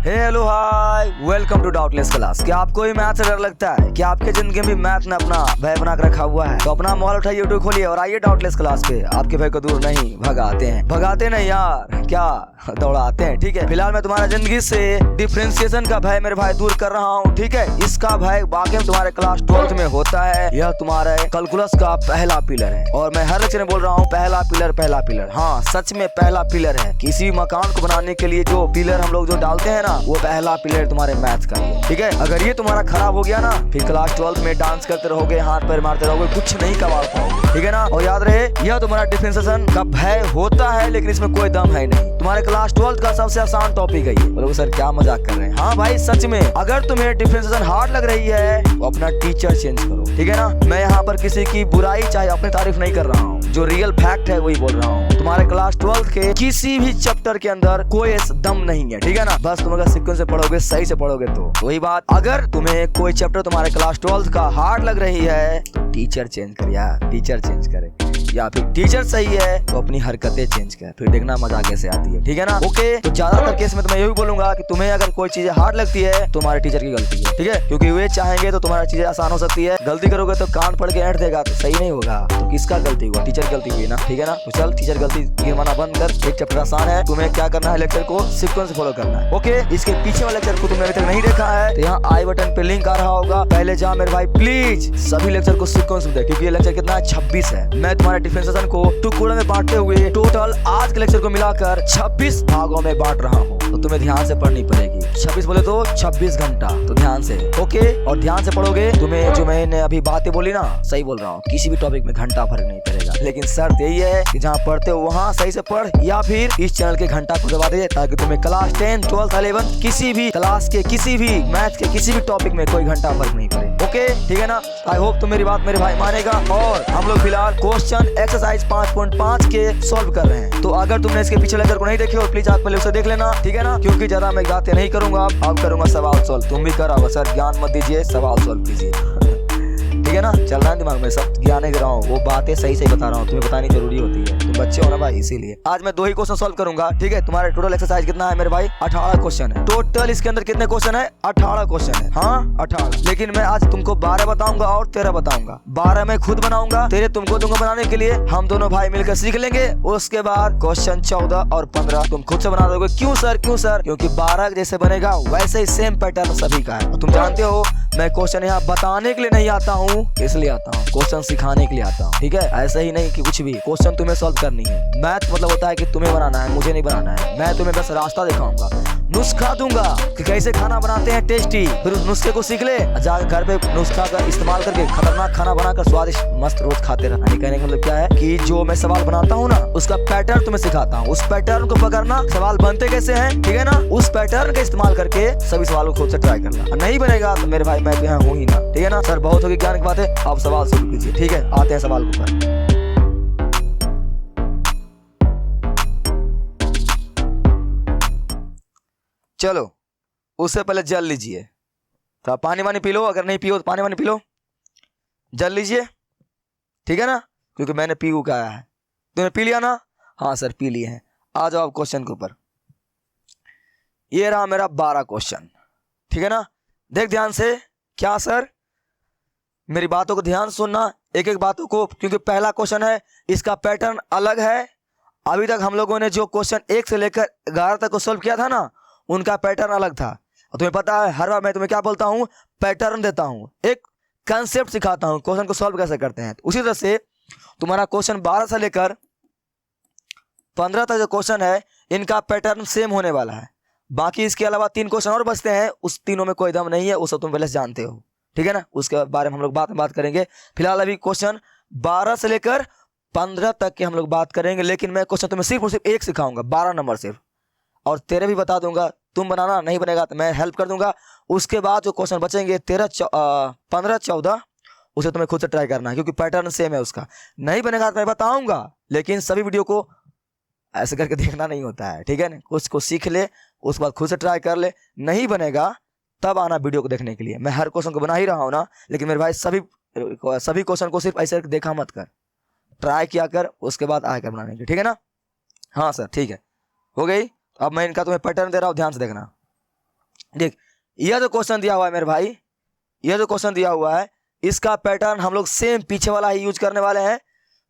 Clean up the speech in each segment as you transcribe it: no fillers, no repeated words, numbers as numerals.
Hello hi, welcome to doubtless class. क्या आपको भी मैथ से डर लगता है? क्या आपके जिंदगी में मैथ ने अपना भय बना कर रखा हुआ है? तो अपना मोबाइल उठाइए, यूट्यूब खोलिए और आइए डाउटलेस क्लास पे। आपके भय को दूर नहीं भगाते नहीं यार, क्या दौड़ाते हैं। ठीक है, फिलहाल मैं तुम्हारा जिंदगी से डिफरेंशिएशन का भय मेरे भाई दूर कर रहा हूँ। ठीक है, इसका भय वाकई में तुम्हारे क्लास 12th में होता है। यह तुम्हारे कैलकुलस का पहला पिलर है और मैं हर लेक्चर में बोल रहा हूँ पहला पिलर। हाँ, सच में पहला पिलर है। किसी मकान को बनाने के लिए जो पिलर हम लोग जो डालते हैं ना, वो पहला पिलर तुम्हारे मैथ का ही है। ठीक है, अगर ये तुम्हारा खराब हो गया ना, फिर क्लास 12th में डांस करते रहोगे, हाथ पैर मारते रहोगे, कुछ नहीं कमा पाओगे। ठीक है ना, और याद रहे यह तुम्हारा डिफरेंशिएशन का भय होता है, लेकिन इसमें कोई दम है नहीं। तुम्हारे क्लास 12th का सबसे आसान टॉपिक है ये। बोलो सर क्या मजाक कर रहे हैं? हाँ भाई सच में, अगर तुम्हें डिफरेंशिएशन हार्ड लग रही है तो अपना टीचर चेंज करो। ठीक है ना, मैं यहाँ पर किसी की बुराई चाहे अपनी तारीफ नहीं कर रहा हूँ, जो रियल फैक्ट है वही बोल रहा हूँ। तुम्हारे क्लास 12th के किसी भी चैप्टर के अंदर कोई दम नहीं है। ठीक है ना, बस तुम अगर सीक्वेंस से पढ़ोगे, सही से पढ़ोगे तो वही बात। अगर तुम्हें कोई चैप्टर तुम्हारे क्लास 12th का हार्ड लग रही है तो टीचर चेंज कर यार, टीचर चेंज करे। या फिर टीचर सही है तो अपनी हरकतें चेंज कर, फिर देखना मजा कैसे आती है। ठीक है ना, ओके। तो ज्यादातर केस में तो मैं यही बोलूंगा कि तुम्हें अगर कोई चीज हार्ड लगती है तो तुम्हारे टीचर की गलती है। ठीक है, क्योंकि वे चाहेंगे तो तुम्हारी चीजें आसान हो सकती है। गलती करोगे तो कान पढ़ के ऐंठ देगा तो सही नहीं होगा। तो किसका गलती हुआ? टीचर गलती हुई ना। ठीक है ना, तो चल टीचर गलती गिनवाना बंद कर। एक चैप्टर आसान है, तुम्हें क्या करना है, लेक्चर को सीक्वेंस फॉलो करना है। ओके, इसके पीछे वाले लेक्चर को तुमने अभी तक नहीं देखा है तो यहाँ आई बटन पे लिंक आ रहा होगा, पहले जा मेरे भाई प्लीज सभी लेक्चर को सीक्वेंस में दे, क्योंकि ये लेक्चर कितना है 26 है। मैं तुम्हारे डिफरेंशिएशन को टुकड़ों में बांटते हुए टोटल आज के लेक्चर को मिलाकर 26 भागों में बांट रहा हूँ। तो तुम्हें ध्यान से पढ़नी पड़ेगी। 26 बोले तो 26 घंटा, तो ध्यान से। ओके, और ध्यान से पढ़ोगे। तुम्हें जो मैंने अभी बातें बोली ना, सही बोल रहा हूँ, किसी भी टॉपिक में घंटा फर्क नहीं पड़ेगा, लेकिन शर्त यही है कि जहाँ पढ़ते हो वहाँ सही से पढ़, या फिर इस चैनल के घंटा को दबा दे, ताकि तुम्हें क्लास 10, 12, 11 किसी भी क्लास के किसी भी मैथ के किसी भी टॉपिक में कोई घंटा फर्क नहीं पड़े। ओके, ठीक है ना। आई होप तुम मेरी बात मेरे भाई मानेगा। और हम लोग फिलहाल क्वेश्चन एक्सरसाइज 5.5 के सॉल्व कर रहे हैं। तो अगर तुमने इसके पिछले लेक्चर को नहीं देखे हो, प्लीज आप पहले उसे देख लेना। ठीक है ना, क्योंकि ज्यादा मैं बातें नहीं करूंगा, अब करूंगा सवाल सॉल्व। तुम भी कराओ सर, ज्ञान मत दीजिए, सवाल सॉल्व कीजिए। ठीक है ना, चल रहा है दिमाग में, सब ज्ञान नहीं दे रहा हूँ, वो बातें सही सही बता रहा हूँ, तुम्हें बतानी जरूरी होती है। तुम बच्चे हो ना भाई, इसीलिए आज मैं 2 ही क्वेश्चन सॉल्व करूंगा। ठीक है, तुम्हारे टोटल एक्सरसाइज कितना है मेरे भाई? 18 क्वेश्चन है टोटल। इसके अंदर कितने क्वेश्चन है? 18 क्वेश्चन है। हाँ 18, लेकिन मैं आज तुमको 12 बताऊंगा और 13 बताऊंगा। 12 मैं खुद बनाऊंगा, 13 तुमको दूंगा बनाने के लिए। हम दोनों भाई मिलकर सीख लेंगे। उसके बाद क्वेश्चन 14 और 15 तुम खुद से बना दोगे। क्यों सर? क्योंकि 12 जैसे बनेगा वैसे ही सेम पैटर्न सभी का है। तुम जानते हो मैं क्वेश्चन यहाँ बताने के लिए नहीं आता हूँ, इसलिए आता हूँ, क्वेश्चन सिखाने के लिए आता हूँ। ठीक है, ऐसे ही नहीं कि कुछ भी, क्वेश्चन तुम्हें सॉल्व करनी है। मैथ मतलब होता है कि तुम्हें बनाना है, मुझे नहीं बनाना है। मैं तुम्हें बस रास्ता दिखाऊंगा, नुस्खा दूंगा कि कैसे खाना बनाते हैं टेस्टी। फिर उस नुस्खे को सीख ले, जाकर घर पे नुस्खा का इस्तेमाल करके खतरनाक खाना बनाकर स्वादिष्ट मस्त रोज खाते रहना। कहने का मतलब क्या है कि जो मैं सवाल बनाता हूँ ना, उसका पैटर्न तुम्हें सिखाता हूँ। उस पैटर्न को पकड़ना, सवाल बनते कैसे हैं, ठीक है ना, उस पैटर्न का इस्तेमाल करके सभी सवालों को खुद से ट्राई करना। नहीं बनेगा तो मेरे भाई मैं तो यहाँ हूँ ही ना। ठीक है ना सर, बहुत होगी ज्ञान की बात है, आप सवाल शुरू कीजिए। ठीक है, आते हैं सवाल के ऊपर। चलो, उससे पहले जल लीजिए, तो पानी वानी पी लो, अगर नहीं पियो तो पानी वानी पी लो, जल लीजिए। ठीक है ना, क्योंकि मैंने पी कहा है। तुमने पी लिया ना? हाँ सर पी लिए हैं। आ जाओ आप क्वेश्चन के ऊपर। ये रहा मेरा 12 क्वेश्चन। ठीक है ना, देख ध्यान से। क्या सर? मेरी बातों को ध्यान सुनना, एक एक बातों को, क्योंकि पहला क्वेश्चन है, इसका पैटर्न अलग है। अभी तक हम लोगों ने जो क्वेश्चन 1 से लेकर 11 तक को सोल्व किया था ना, उनका पैटर्न अलग था। और तुम्हें पता है हर बार मैं तुम्हें क्या बोलता हूं, पैटर्न देता हूं, एक कंसेप्ट सिखाता हूं, क्वेश्चन को सॉल्व कैसे करते हैं। तो उसी तरह से तुम्हारा क्वेश्चन 12 से लेकर 15 तक जो क्वेश्चन है, इनका पैटर्न सेम होने वाला है। बाकी इसके अलावा 3 क्वेश्चन और बचते हैं, उस तीनों में कोई दम नहीं है, वो सब तुम पहले से जानते हो। ठीक है ना, उसके बारे में हम लोग बात करेंगे। फिलहाल अभी क्वेश्चन 12 से लेकर 15 तक के हम लोग बात करेंगे, लेकिन मैं क्वेश्चन तुम्हें सिर्फ और सिर्फ एक सिखाऊंगा, 12 नंबर सिर्फ, और 13 भी बता दूंगा। तुम बनाना, नहीं बनेगा तो मैं हेल्प कर दूंगा। उसके बाद जो क्वेश्चन बचेंगे 15, 14, उसे तुम्हें खुद से ट्राई करना है, क्योंकि पैटर्न सेम है उसका। नहीं बनेगा तो मैं बताऊंगा, लेकिन सभी वीडियो को ऐसे करके देखना नहीं होता है। ठीक है ना, कुछ को सीख ले, उसके बाद खुद से ट्राई कर ले। नहीं बनेगा तब आना वीडियो को देखने के लिए। मैं हर क्वेश्चन को बना ही रहा हूँ ना, लेकिन मेरे भाई सभी क्वेश्चन को सिर्फ ऐसे देखा मत कर, ट्राई किया कर, उसके बाद आकर बनाने के। ठीक है ना? हाँ सर ठीक है, हो गई। अब मैं इनका तुम्हें पैटर्न दे रहा हूँ, ध्यान से देखना। देख, यह जो क्वेश्चन दिया हुआ है मेरे भाई, यह जो क्वेश्चन दिया हुआ है, इसका पैटर्न हम लोग सेम पीछे वाला ही यूज करने वाले हैं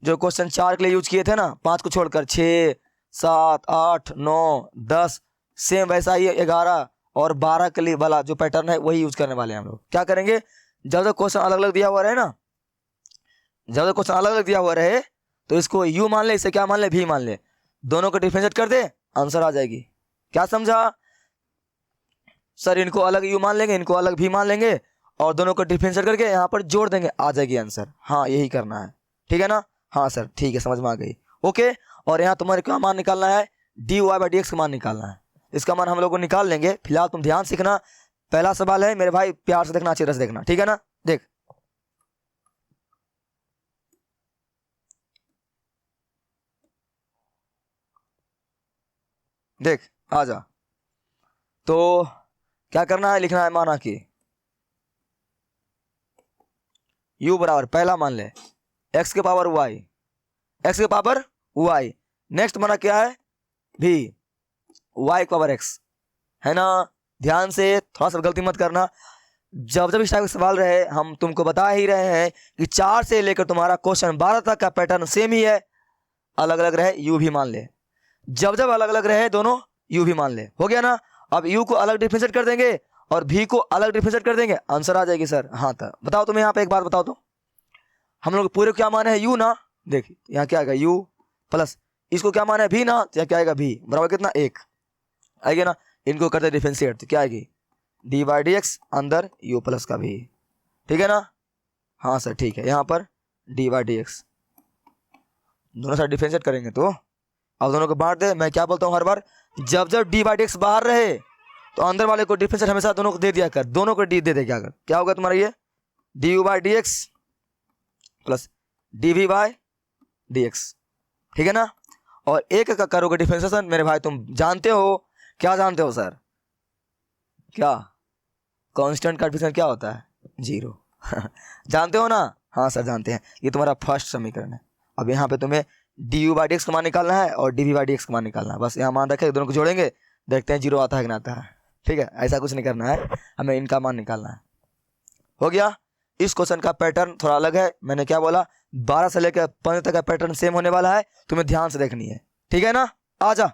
जो क्वेश्चन 4 के लिए यूज किए थे ना, 5 को छोड़कर 6, 7, 8, 9, 10, सेम वैसा ही 11 और 12 के लिए वाला जो पैटर्न है वही यूज करने वाले हैं हम लोग। क्या करेंगे, जब तक क्वेश्चन अलग अलग दिया हुआ रहे ना, जब तक क्वेश्चन अलग अलग दिया हुआ रहे तो इसको यू मान ले, इसे क्या मान ले, भी मान ले, दोनों को डिफरेंशिएट कर दे, आंसर आ जाएगी। क्या समझा सर, इनको अलग यू मान लेंगे, इनको अलग भी मान लेंगे और दोनों को डिफरेंशिएट करके यहाँ पर जोड़ देंगे, आ जाएगी आंसर। हाँ यही करना है, ठीक है ना। हाँ सर ठीक है, समझ में आ गई। ओके, और यहाँ तुम्हारे क्या मान निकालना है, dy बाई डी एक्स का मान निकालना है। इसका मान हम लोग को निकाल लेंगे, फिलहाल तुम ध्यान सीखना। पहला सवाल है मेरे भाई, प्यार से देखना, अच्छी तरह से देखना, ठीक है ना। देख, देख आ जा। तो क्या करना है, लिखना है माना कि u बराबर, पहला मान ले x के पावर y, x के पावर y। नेक्स्ट माना क्या है, भी y के पावर x, है ना। ध्यान से, थोड़ा सा गलती मत करना। जब जब इस टाइप के सवाल रहे, हम तुमको बता ही रहे हैं कि 4 से लेकर तुम्हारा क्वेश्चन 12 तक का पैटर्न सेम ही है। अलग अलग रहे u भी मान ले, जब जब अलग अलग रहे दोनों u भी मान ले, हो गया ना। अब u को अलग डिफरेंशिएट कर देंगे और v को अलग डिफरेंशिएट कर देंगे, आंसर आ जाएगी सर। हाँ तो बताओ तुम्हें यहाँ पे एक बात बताओ तो, हम लोग पूरे क्या माने हैं u ना, देखिए यहाँ क्या आएगा u प्लस इसको क्या माने है v ना, तो क्या आएगा v बराबर कितना, 1 आएगी ना। इनको करते डिफरेंशिएट तो क्या आएगी, डी बाई डी एक्स अंदर u प्लस का v, ठीक है ना। हाँ सर ठीक है, यहाँ पर डी बाई डी एक्स, दोनों साइड डिफरेंशिएट करेंगे तो अब दोनों को बांट दे। मैं क्या बोलता हूँ हर बार, जब जब डी बाई डी एक्स बाहर रहे तो अंदर वाले को डिफरेंशिएट हमेशा दोनों को दे दिया कर, दोनों को डी दे दे, क्या होगा तुम्हारा ये, d u by d x plus d v by d x, ठीक है ना। और एक का करोगे डिफरेंशिएशन मेरे भाई, तुम जानते हो, क्या जानते हो सर, क्या कांस्टेंट का डिफरेंशिएशन क्या होता है, 0 जानते हो ना। हाँ सर जानते हैं, ये तुम्हारा फर्स्ट समीकरण है। अब यहाँ पे तुम्हें d u by d x का मान निकालना है और d v by d x का मान निकालना है। बस यहाँ मान रखे, दोनों को जोड़ेंगे, देखते हैं 0 आता है कि ना आता है, ठीक है। ऐसा कुछ नहीं करना है, हमें इनका मान निकालना है। हो गया। इस क्वेश्चन का पैटर्न थोड़ा अलग है, मैंने क्या बोला, 12 से लेकर 15 तक का पैटर्न सेम होने वाला है, तुम्हें ध्यान से देखनी है, ठीक है ना। आजा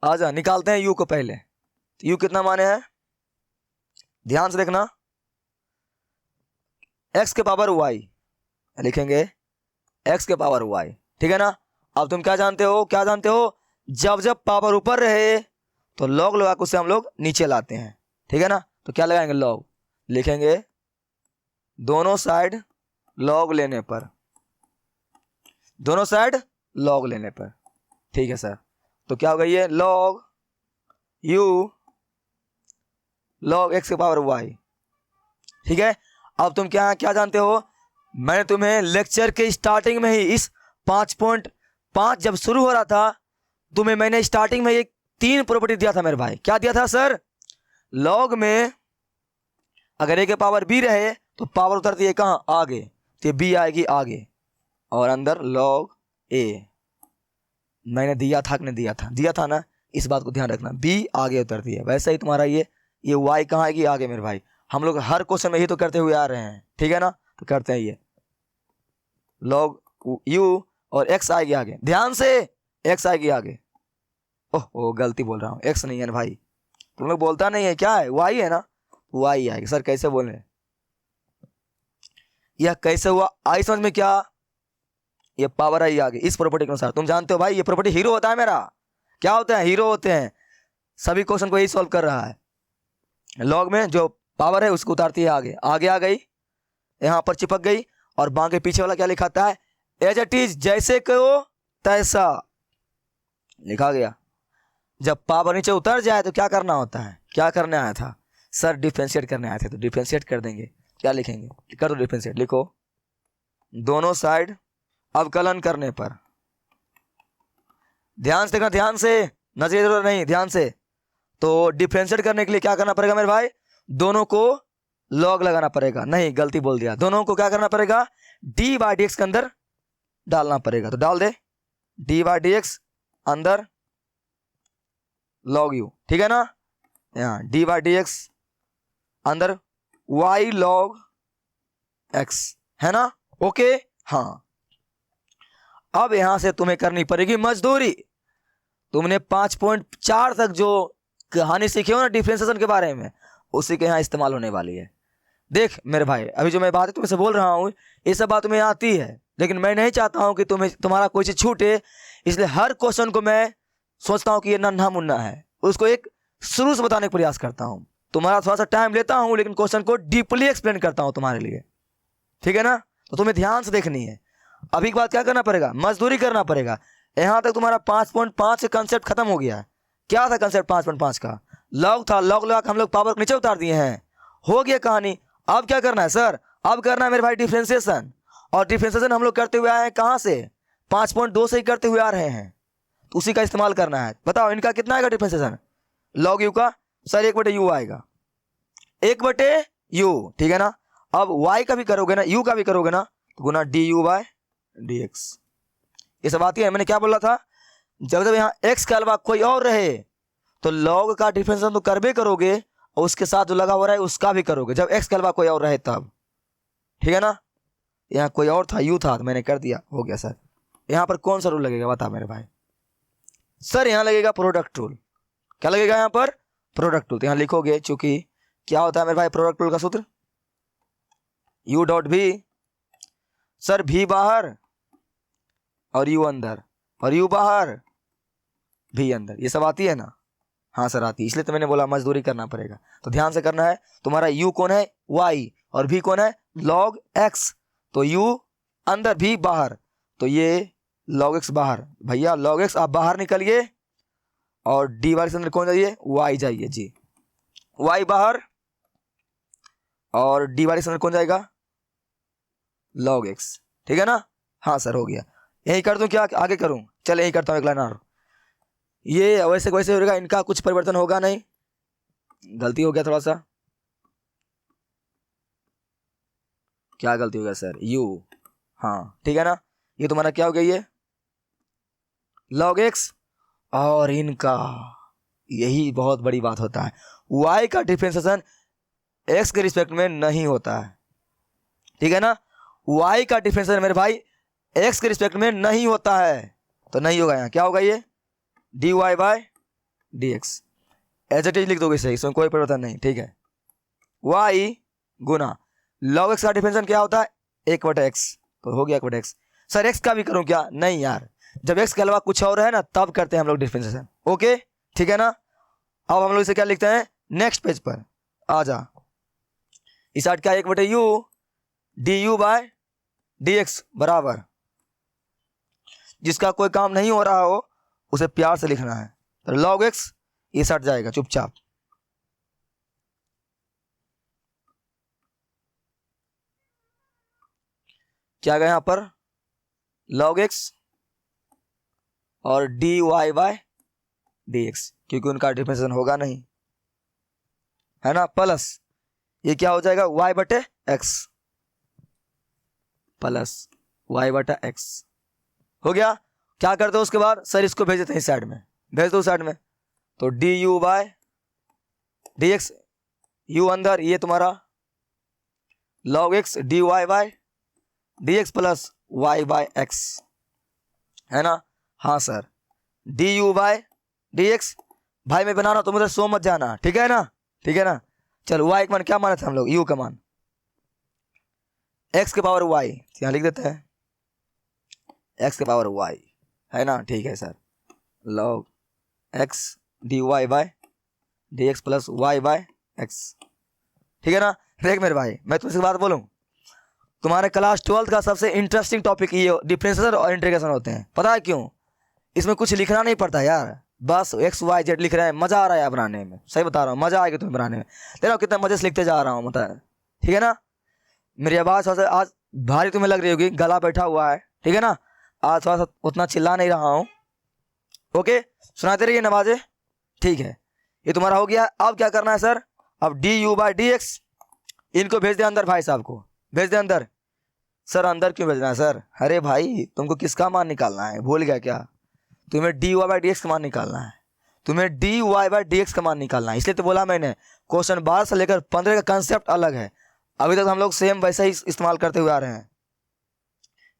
आजा, निकालते हैं यू को पहले। यू कितना माने हैं, ध्यान से देखना, x के पावर y लिखेंगे, x के पावर y, ठीक है ना। अब तुम क्या जानते हो, क्या जानते हो, जब जब पावर ऊपर रहे तो लॉग लगा के उसे हम लोग नीचे लाते हैं, ठीक है ना। तो क्या लगाएंगे, लॉग लिखेंगे, दोनों साइड लॉग लेने पर, दोनों साइड लॉग लेने पर, ठीक है सर। तो क्या होगा ये, लॉग u लॉग x के पावर y, ठीक है। अब तुम क्या क्या जानते हो, मैंने तुम्हें लेक्चर के स्टार्टिंग में ही इस 5.5 जब शुरू हो रहा था, तुम्हें मैंने स्टार्टिंग में ये 3 प्रॉपर्टी दिया था मेरे भाई। क्या दिया था सर, लॉग में अगर a के पावर b रहे तो पावर उतरती है कहाँ, आगे, तो b आएगी आगे, और अंदर लॉग a। मैंने दिया था कि नहीं दिया था, दिया था ना, इस बात को ध्यान रखना, b आगे उतरती है। वैसे ही तुम्हारा ये y कहाँ आएगी, आगे मेरे भाई। हम लोग हर क्वेश्चन में यही तो करते हुए आ रहे हैं, ठीक है ना। तो करते हैं ये लॉग u और x आएगी आगे, ध्यान से, x आएगी आगे। ओह गलती बोल रहा हूँ, x नहीं है ना भाई, तुम लोग बोलता नहीं है, क्या है, y है ना, y आएगी। सर कैसे बोल रहे हैं, यह कैसे हुआ, आई समझ में क्या, ये पावर आई आगे इस प्रॉपर्टी के अनुसार। तुम जानते हो भाई, ये प्रॉपर्टी हीरो होता है मेरा, क्या होता है, हीरो होते हैं। सभी क्वेश्चन को यही सॉल्व कर रहा है। लॉग में जो पावर है उसको उतारती है आगे, आगे आ गई, यहां पर चिपक गई, और बाकी पीछे वाला क्या लिखाता है, एज इट इज, जैसे कहो तैसा लिखा गया। जब पावर नीचे उतर जाए तो क्या करना होता है, क्या करने आया था सर, डिफरेंशिएट करने आए थे, तो डिफरेंशिएट कर देंगे। क्या लिखेंगे, कर दो डिफरेंशिएट, लिखो, दोनों साइड अवकलन करने पर, ध्यान से देखना, ध्यान से, नजर नहीं, ध्यान से। तो डिफरेंशिएट करने के लिए क्या करना पड़ेगा मेरे भाई, दोनों को लॉग लगाना पड़ेगा, नहीं गलती बोल दिया, दोनों को क्या करना पड़ेगा, डी बाई डी एक्स के अंदर डालना पड़ेगा। तो डाल दे, डी बाई डी एक्स अंदर लॉग यू, ठीक है ना। यहाँ डी बाई डी एक्स अंदर वाई लॉग एक्स, है ना। ओके हाँ, अब यहां से तुम्हें करनी पड़ेगी मजदूरी। तुमने 5.4 तक जो कहानी सीखी हो ना डिफरेंशिएशन के बारे में, उसी के यहाँ इस्तेमाल होने वाली है। देख मेरे भाई, अभी जो मैं बातें तुमसे बोल रहा हूँ ये सब बात तुम्हें आती है, लेकिन मैं नहीं चाहता हूँ कि तुम्हारा कोई चीज़ छूटे, इसलिए हर क्वेश्चन को मैं सोचता हूँ कि ये नन्हा मुन्ना है, उसको एक शुरू से बताने का प्रयास करता हूँ। तुम्हारा थोड़ा सा टाइम लेता हूँ, लेकिन क्वेश्चन को डीपली एक्सप्लेन करता हूँ तुम्हारे लिए, ठीक है ना। तो तुम्हें ध्यान से देखनी है। अभी के बाद क्या करना पड़ेगा, मजदूरी करना पड़ेगा। यहाँ तक तुम्हारा 5.5 से कंसेप्ट खत्म हो गया है। क्या था कंसेप्ट 5.5 का? लॉग था, लॉग लगा के हम लोग पावर को नीचे उतार दिए हैं, हो गया कहानी। अब क्या करना है सर, अब करना है मेरे भाई डिफरेंशिएशन। और डिफरेंशिएशन हम लोग करते हुए आए हैं कहाँ से, 5.2 से ही करते हुए आ रहे हैं, तो उसी का इस्तेमाल करना है। बताओ इनका कितना आएगा डिफरेंशिएशन, लॉग यू का सर 1/u आएगा, 1/u, ठीक है ना। अब y का भी करोगे ना, u का भी करोगे ना, तो गुना du बाय dx। ये सब आती है। मैंने क्या बोला था, जब जब यहाँ x के अलावा कोई और रहे तो log का डिफरेंशिएशन तो करबे करोगे, और उसके साथ जो लगा हो रहा है उसका भी करोगे, जब x के अलावा कोई और रहे तब, ठीक है ना। यहाँ कोई और था, u था, तो मैंने कर दिया, हो गया सर। यहाँ पर कौन सा रूल लगेगा बता मेरे भाई। सर यहाँ लगेगा प्रोडक्ट रूल। क्या लगेगा यहाँ पर, प्रोडक्ट रूल। तो यहाँ लिखोगे, चूंकि क्या होता है मेरे भाई प्रोडक्ट रूल का सूत्र, u डॉट भी, सर भी बाहर और u अंदर, और u बाहर भी अंदर, ये सब आती है ना। हाँ सर आती है, इसलिए तो मैंने बोला मजदूरी करना पड़ेगा। तो ध्यान से करना है। तुम्हारा u कौन है, y, और भी कौन है, log x। तो u अंदर भी बाहर, तो ये log x बाहर, भैया log x आप बाहर निकलिए, और dy के अंदर कौन जाइए, y जाइए जी, y बाहर, और dy के अंदर कौन जाएगा, log x, ठीक है ना। हाँ सर हो गया। यही कर दूं क्या, आगे करूं, चल यही करता हूं एक लाइन और। ये वैसे वैसे होगा, इनका कुछ परिवर्तन होगा नहीं, गलती हो गया थोड़ा सा। क्या गलती हो गया सर, u, हाँ ठीक है ना। ये तुम्हारा क्या हो गया, ये log x, और इनका यही बहुत बड़ी बात होता है, y का डिफरेंशिएशन x के रिस्पेक्ट में नहीं होता है, ठीक है ना। y का डिफरेंशिएशन मेरे भाई x के रिस्पेक्ट में नहीं होता है, तो नहीं होगा। यहाँ क्या होगा, ये dy by dx, as it is लिख दोगे सही, इसमें कोई परिवर्तन नहीं, ठीक है। y गुना log x का डिफरेंशिएशन क्या होता है, 1/x, तो हो गया 1/x। सर x का भी करूं क्या, नहीं यार, जब x के अलावा कुछ और है ना तब करते हैं हम लोग डिफरेंशिएशन, ओके ठीक है ना। अब हम लोग इसे क्या लिखते हैं, नेक्स्ट पेज पर आ जा। इस साइड क्या, 1/u du बाय dx बराबर, जिसका कोई काम नहीं हो रहा हो उसे प्यार से लिखना है, तो log x ये सट जाएगा चुपचाप। क्या गया यहां पर, log x और dy बाय dx, क्योंकि उनका डिफरेंशिएशन होगा नहीं, है ना। प्लस ये क्या हो जाएगा, y/x प्लस y/x, हो गया। क्या करते हो उसके बाद, सर इसको भेज देते हैं इस साइड में, भेज दो साइड में, तो du बाय dx, u अंदर, ये तुम्हारा log x dy by dx plus y/x, है ना। हाँ सर du बाय dx, भाई मैं बना रहा हूं, तुम उधर सो मत जाना, ठीक है ना, ठीक है ना। चलो y का मान क्या माना था हम लोग, u का मान x के पावर y, यहाँ लिख देते हैं x के पावर y, है ना, ठीक है sir. log x dy by dx plus y/x, ठीक है ना। देख मेरे भाई मैं तुमसे बात बोलूं, तुम्हारे क्लास 12 का सबसे इंटरेस्टिंग टॉपिक ये डिफरेंशिएशन और इंटीग्रेशन होते हैं। पता है क्यों, इसमें कुछ लिखना नहीं पड़ता यार, बस x y z लिख रहे हैं, मजा आ रहा है बनाने में, सही बता रहा हूँ, मजा आएगा तुम्हें बनाने में। देखो कितना मजे से लिखते जा रहा हूँ, मतलब ठीक है ना। मेरी आवाज़ थोड़ा सा आज भारी तुम्हें लग रही होगी, गला बैठा हुआ है, ठीक है ना। आज थोड़ा सा उतना चिल्ला नहीं रहा हूँ, ओके सुनाते रहिए नवाजे, ठीक है। ये तुम्हारा हो गया। अब क्या करना है सर, अब du बाय dx, इनको भेज दे अंदर, भाई साहब को भेज दे अंदर। सर अंदर क्यों भेजना है सर, अरे भाई तुमको किसका मान निकालना है, भूल गया क्या, तुम्हें dy बाय dx का मान निकालना है। तुम्हें d y by d x का मान निकालना है। इसलिए तो बोला मैंने क्वेश्चन 12 से लेकर 15 का कंसेप्ट अलग है। अभी तक हम लोग सेम वैसा ही इस्तेमाल करते हुए आ रहे हैं,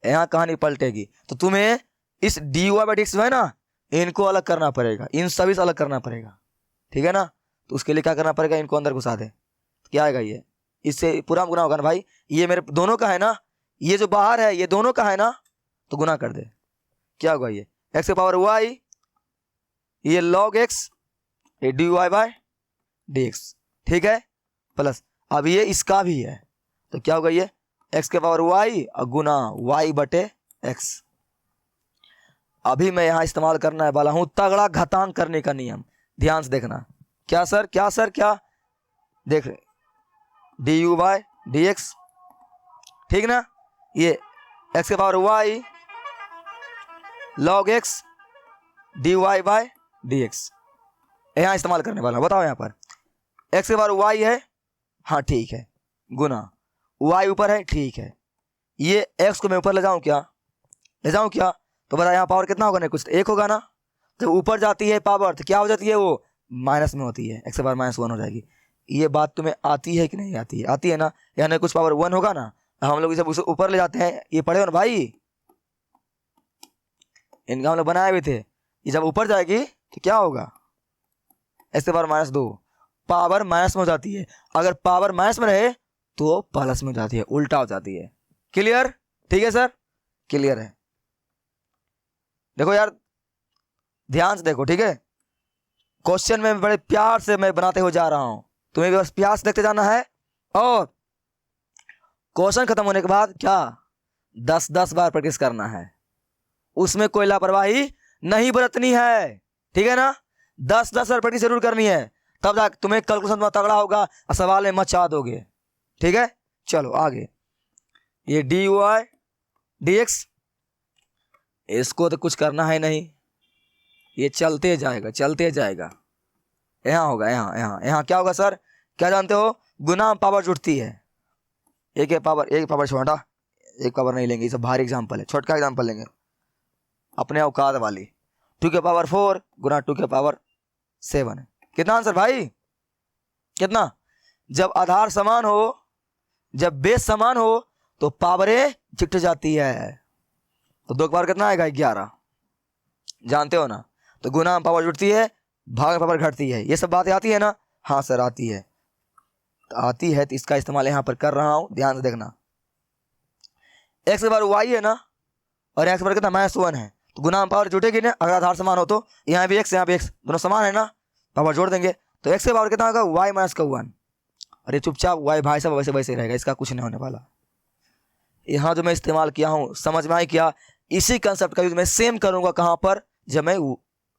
यहाँ कहानी पलटेगी। तो तुम्हें इस d y by d x जो है ना, इनको अलग करना पड़ेगा, इन सभी से अलग करना पड़ेगा, ठीक है ना। तो उसके लिए क्या करना पड़ेगा, इनको अंदर घुसा दे। क्या आएगा ये, इससे पूरा गुना होगा ना भाई, ये मेरे दोनों का है ना, ये जो बाहर है ये दोनों का है ना, तो गुना कर दे। क्या होगा ये एक्स के पावर वाई, ये लॉग एक्स, ये d y by d x, ठीक है, प्लस अब ये इसका भी है, तो क्या होगा ये एक्स के पावर वाई और गुना वाई बटे एक्स। अभी मैं यहां इस्तेमाल करने वाला हूं तगड़ा घातांक करने का नियम, ध्यान से देखना। क्या सर, क्या सर, क्या देख रहे, d u by d x, ठीक ना, ये एक्स के power y log x d y by d x, यहां इस्तेमाल करने वाला हूं। बताओ यहां पर एक्स के पावर वाई है, हाँ ठीक है, गुना वाई ऊपर है, ठीक है, ये एक्स को मैं ऊपर ले जाऊं क्या, ले जाऊं क्या, तो बता यहाँ पावर कितना होगा, नहीं कुछ एक होगा ना। जब ऊपर जाती है पावर तो क्या हो जाती है, वो माइनस में होती है, एक्स के पावर -1 हो जाएगी। ये बात तुम्हें आती है कि नहीं आती है, आती है ना, यानी कुछ पावर 1 होगा ना, हम लोग जब उसे ऊपर ले जाते हैं, ये पढ़े हो ना भाई, इनका हम लोग बनाए हुए थे, ये जब ऊपर जाएगी तो क्या होगा, एक्स के पावर -2, पावर माइनस में हो जाती है, अगर पावर माइनस में रहे तो प्लस में हो जाती है, उल्टा हो जाती है। क्लियर, ठीक है सर, क्लियर है। देखो यार ध्यान से देखो, ठीक है, क्वेश्चन में बड़े प्यार से मैं बनाते हुए जा रहा हूं, तुम्हें बस प्यार से देखते जाना है, और क्वेश्चन खत्म होने के बाद क्या 10-10 बार प्रैक्टिस करना है, उसमें कोई लापरवाही नहीं बरतनी है, ठीक है ना। 10-10 बार प्रैक्टिस जरूर करनी है, तब जाकर तुम्हें कैलकुलेशन में तगड़ा होगा और सवाल में मचा दोगे, ठीक है। चलो आगे, ये डी वाई डी एक्स, इसको तो कुछ करना है नहीं, ये चलते जाएगा चलते जाएगा, यहाँ होगा, यहाँ यहाँ यहाँ क्या होगा सर, क्या जानते हो, गुना पावर जुटती है, एक पावर छोटा, एक पावर नहीं लेंगे, ये सब भारी एग्जाम्पल है, छोटा एग्जाम्पल लेंगे अपने औकात वाली, 2 के पावर 4 गुना 2 के पावर 7 है। कितना आंसर भाई, कितना, जब आधार समान हो, जब बेस समान हो तो पावरें चिट जाती है, तो 2 का पावर कितना आएगा 11, जानते हो ना। तो गुना पावर जुटती है, भाग पावर घटती है, ये सब बातें आती है ना, हाँ सर आती है, तो आती है, तो इसका इस्तेमाल यहां पर कर रहा हूं, ध्यान से देखना। एक्स के पावर वाई है ना, और एक्स पर कितना -1 है, तो गुना पावर जुटेगी ना, अगर आधार समान हो तो, यहाँ भी एक्स यहाँ भी एक्स, दोनों समान है ना, पावर जोड़ देंगे, तो एक्स के पावर कितना होगा वाई -1, अरे चुपचाप वाई भाई साहब वैसे वैसे रहेगा, इसका कुछ नहीं होने वाला। यहाँ जो मैं इस्तेमाल किया हूँ समझ में आई क्या, इसी कंसेप्ट का यूज मैं सेम करूंगा कहाँ पर, जब मैं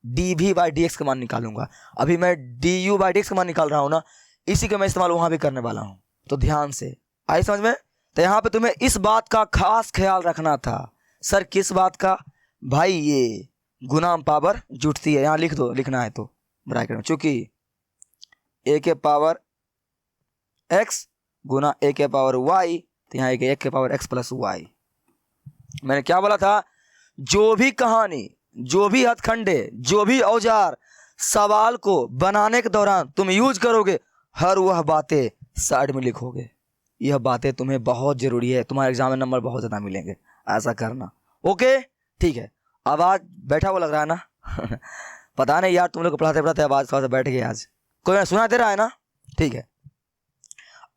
d v by d x का मान निकालूंगा। अभी मैं d u by d x का मान निकाल रहा हूँ ना, इसी का मैं इस्तेमाल वहां भी करने वाला हूँ, तो ध्यान से आई समझ में। तो यहाँ पे तुम्हें इस बात का खास ख्याल रखना था, सर किस बात का भाई, ये गुना पावर जुटती है, यहाँ लिख दो, लिखना है तो ब्रैकेट में, चूंकि ए के पावर एक्स गुना ए के पावर वाई, तो यहाँ एक के पावर एक्स प्लस वाई। मैंने क्या बोला था, जो भी कहानी, जो भी हथखंडे, जो भी औजार सवाल को बनाने के दौरान तुम यूज करोगे, हर वह बातें साइड में लिखोगे, यह बातें तुम्हें बहुत जरूरी है, तुम्हारे एग्जाम में नंबर बहुत ज्यादा मिलेंगे, ऐसा करना, ओके ठीक है। आवाज बैठा हुआ लग रहा है ना पता नहीं यार, तुम लोग को पढ़ाते पढ़ाते आवाज थोड़ा सा बैठ गई आज, कोई सुना दे रहा है ना, ठीक है।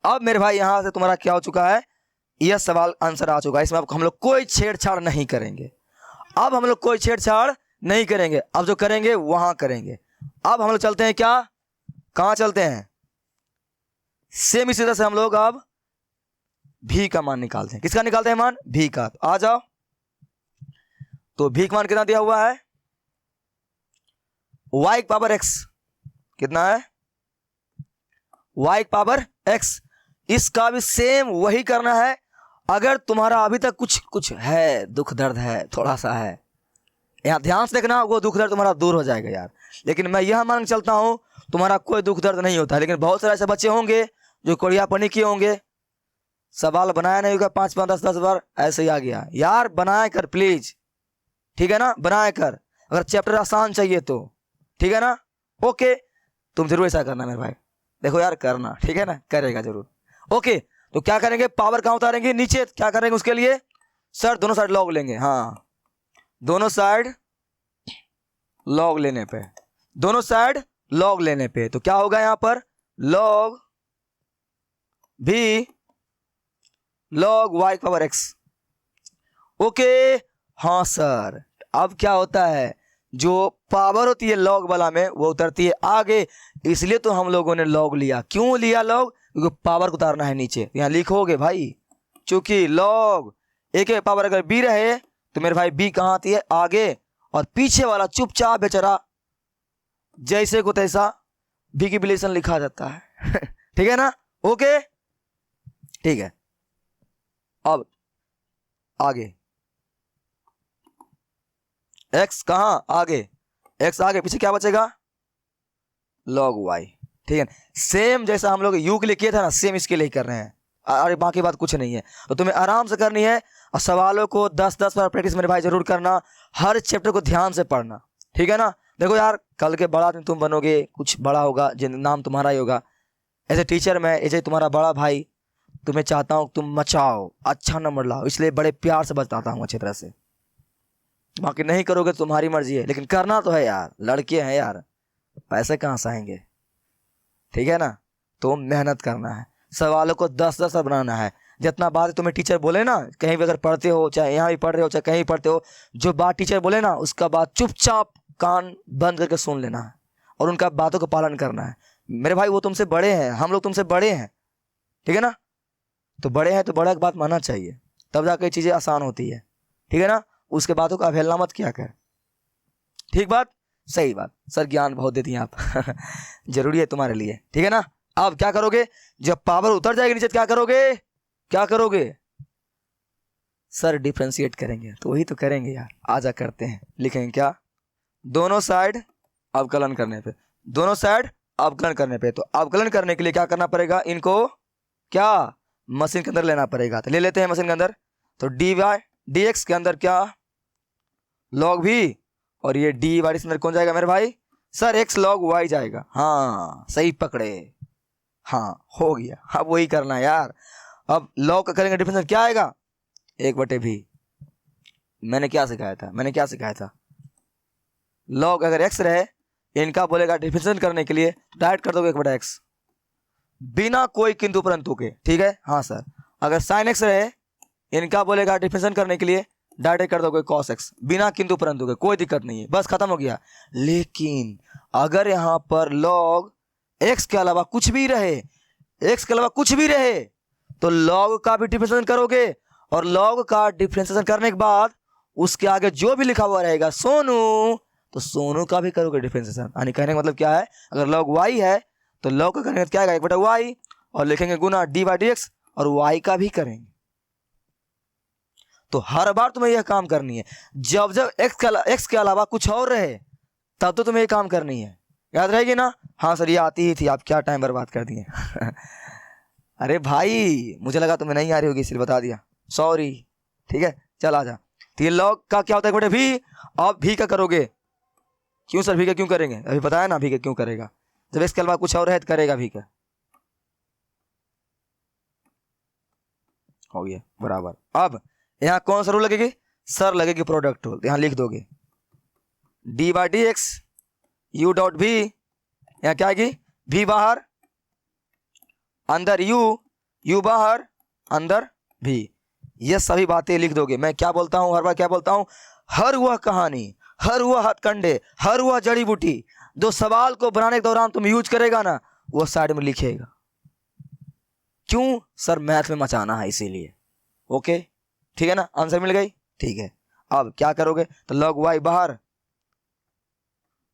अब मेरे भाई यहां से तुम्हारा क्या हो चुका है, यह सवाल आंसर आ चुका है, इसमें हम लोग कोई छेड़छाड़ नहीं करेंगे, अब हम लोग कोई छेड़छाड़ नहीं करेंगे, अब जो करेंगे वहां करेंगे। अब हम लोग चलते हैं क्या, कहां चलते हैं, सेम इसी तरह से हम लोग अब भी का मान निकालते हैं। किसका निकालते हैं मान, भी का, तो आ जाओ। तो भी का मान कितना दिया हुआ है, y पावर x, कितना है y पावर x, इसका भी सेम वही करना है। अगर तुम्हारा अभी तक कुछ है, दुख दर्द है, थोड़ा सा है, यहाँ ध्यान से देखना, वो दुख दर्द तुम्हारा दूर हो जाएगा यार। लेकिन मैं यह मान के चलता हूं तुम्हारा कोई दुख दर्द नहीं होता, लेकिन बहुत सारे ऐसे बच्चे होंगे जो कोड़ियापनी किए होंगे, सवाल बनाया नहीं होगा 5-5, 10-10 बार, ऐसे ही आ गया यार, बनाया कर प्लीज, ठीक है ना, बनाया कर, अगर चैप्टर आसान चाहिए तो, ठीक है ना, ओके, तुम जरूर ऐसा करना मेरे भाई, देखो यार करना, ठीक है ना, करेगा जरूर। ओके, तो क्या करेंगे, पावर कहाँ उतारेंगे, नीचे। क्या करेंगे उसके लिए सर, दोनों साइड लॉग लेंगे। हाँ, दोनों साइड लॉग लेने पे, दोनों साइड लॉग लेने पे तो क्या होगा यहां पर, लॉग भी log y power x. Okay, हाँ सर, अब क्या होता है, जो पावर होती है लॉग वाला में वो उतरती है आगे, इसलिए तो हम लोगों ने लॉग लिया। क्यों लिया लॉग, क्योंकि पावर को उतारना है नीचे। यहां लिखोगे भाई, चूंकि लॉग एक पावर अगर बी रहे तो मेरे भाई बी कहां आती है, आगे, और पीछे वाला चुपचाप बेचारा जैसे को तैसा बी की बिलेशन लिखा जाता है ठीक है ना। ओके, ठीक है, अब आगे एक्स कहां आगे, एक्स आगे, पीछे क्या बचेगा, लॉग वाई। ठीक है, सेम जैसा हम लोग यू के लिए किए था ना, सेम इसके लिए कर रहे हैं, अरे बाकी बात कुछ नहीं है। तो तुम्हें आराम से करनी है, और सवालों को 10-10 बार प्रैक्टिस मेरे भाई जरूर करना, हर चैप्टर को ध्यान से पढ़ना, ठीक है ना। देखो यार, कल के बड़ा दिन तुम बनोगे, कुछ बड़ा होगा, जिन नाम तुम्हारा ही होगा। ऐसे टीचर मैं, ऐसे तुम्हारा बड़ा भाई, तुम्हें चाहता हूँ तुम मचाओ, अच्छा नंबर लाओ, इसलिए बड़े प्यार से बताता हूँ अच्छी तरह से। बाकी नहीं करोगे तो तुम्हारी मर्जी है, लेकिन करना तो है यार, लड़के हैं यार, पैसे कहाँ से आएंगे, ठीक है ना। तो मेहनत करना है, सवालों को 10-10 बनाना है। जितना बात तुम्हें टीचर बोले ना, कहीं भी अगर पढ़ते हो, चाहे यहाँ भी पढ़ रहे हो, चाहे कहीं पढ़ते हो, जो बात टीचर बोले ना, उसका बात चुपचाप कान बंद करके सुन लेना है, और उनका बातों का पालन करना है। मेरे भाई वो तुमसे बड़े हैं, हम लोग तुमसे बड़े हैं, ठीक है ना। तो बड़े हैं तो बड़ा की बात मानना चाहिए, तब जाकर चीज़ें आसान होती है, ठीक है ना। उसके बातों का अवहेलना मत किया कर, ठीक बात, सही बात। सर ज्ञान बहुत देती हैं आप जरूरी है तुम्हारे लिए, ठीक है ना। अब क्या करोगे, जब पावर उतर जाएगी नीचे, क्या करोगे, क्या करोगे सर, डिफ्रेंशिएट करेंगे। तो वही तो करेंगे यार, आजा करते हैं। लिखेंगे क्या, दोनों साइड अवकलन करने पे, दोनों साइड अवकलन करने पे। तो अवकलन करने के लिए क्या करना पड़ेगा, इनको क्या मशीन के अंदर लेना पड़ेगा। तो ले लेते हैं मशीन के अंदर। तो डी वाई डी एक्स के अंदर क्या, लॉग भी, और ये डी वाई के अंदर कौन जाएगा मेरे भाई, सर एक्स लॉग वाई जाएगा। हाँ सही पकड़े, हाँ हो गया। अब वही करना है यार। अब लॉग का करेंगे डिफरेंशियल, क्या आएगा, 1/भी। मैंने क्या सिखाया था, मैंने क्या सिखाया था, लॉग अगर एक्स रहे, इनका बोलेगा डिफरेंशियल करने के लिए डायरेक्ट कर दोगे 1/x, बिना कोई किंतु परंतु के, ठीक है। हाँ सर, अगर साइन एक्स रहे, इनका बोलेगा डिफरेंशियल करने के लिए डायरेक्ट कर दोगे cos x, बिना किंतु परंतु के, कोई दिक्कत नहीं है, बस खत्म हो गया। लेकिन अगर यहां पर लॉग x के अलावा कुछ भी रहे, x के अलावा कुछ भी रहे, तो लॉग का भी डिफरेंशिएशन करोगे, और लॉग का डिफरेंशिएशन करने के बाद उसके आगे जो भी लिखा हुआ रहेगा सोनू, तो सोनू का भी करोगे डिफरेंशिएशन। यानी कहने का मतलब क्या है, अगर लॉग y है तो लॉग का करने का क्या आएगा, 1/y, और लिखेंगे गुना dy/dx, और y का भी करेंगे। तो हर बार तुम्हें यह काम करनी है, जब जब x के अलावा कुछ और रहे, तब तो तुम्हें ये काम करनी है, याद रहेगी ना। हाँ सर ये आती ही थी, आप क्या टाइम बर्बाद कर दिए अरे भाई मुझे लगा तुम्हें नहीं आ रही होगी, इसलिए बता दिया, सॉरी, ठीक है। चल आजा। तो ये लॉग का क्या होता है बेटे, भी। अब भी का करोगे, क्यों सर भी का क्यों करेंगे, अभी बताया ना भी का क्यों करेगा, जब x के अलावा कुछ और है तो करेगा भी का, हो गया बराबर। अब यहां कौन सा रूल लगेगी, सर लगेगी प्रोडक्ट रूल। यहां लिख दोगे dy/dx u डॉट भी, यहां क्या आएगी, भी बाहर, अंदर u बाहर, अंदर भी। ये सभी बातें लिख दोगे। मैं क्या बोलता हूं हर बार, क्या बोलता हूं, हर वह कहानी, हर वह हथकंडे, हर वह जड़ी बूटी जो सवाल को बनाने के दौरान तुम यूज करेगा ना, वो साइड में लिखेगा। क्यों सर, मैथ में मचाना है इसीलिए। ओके ठीक है ना, आंसर मिल गई, ठीक है। अब क्या करोगे, तो लॉग वाई बाहर,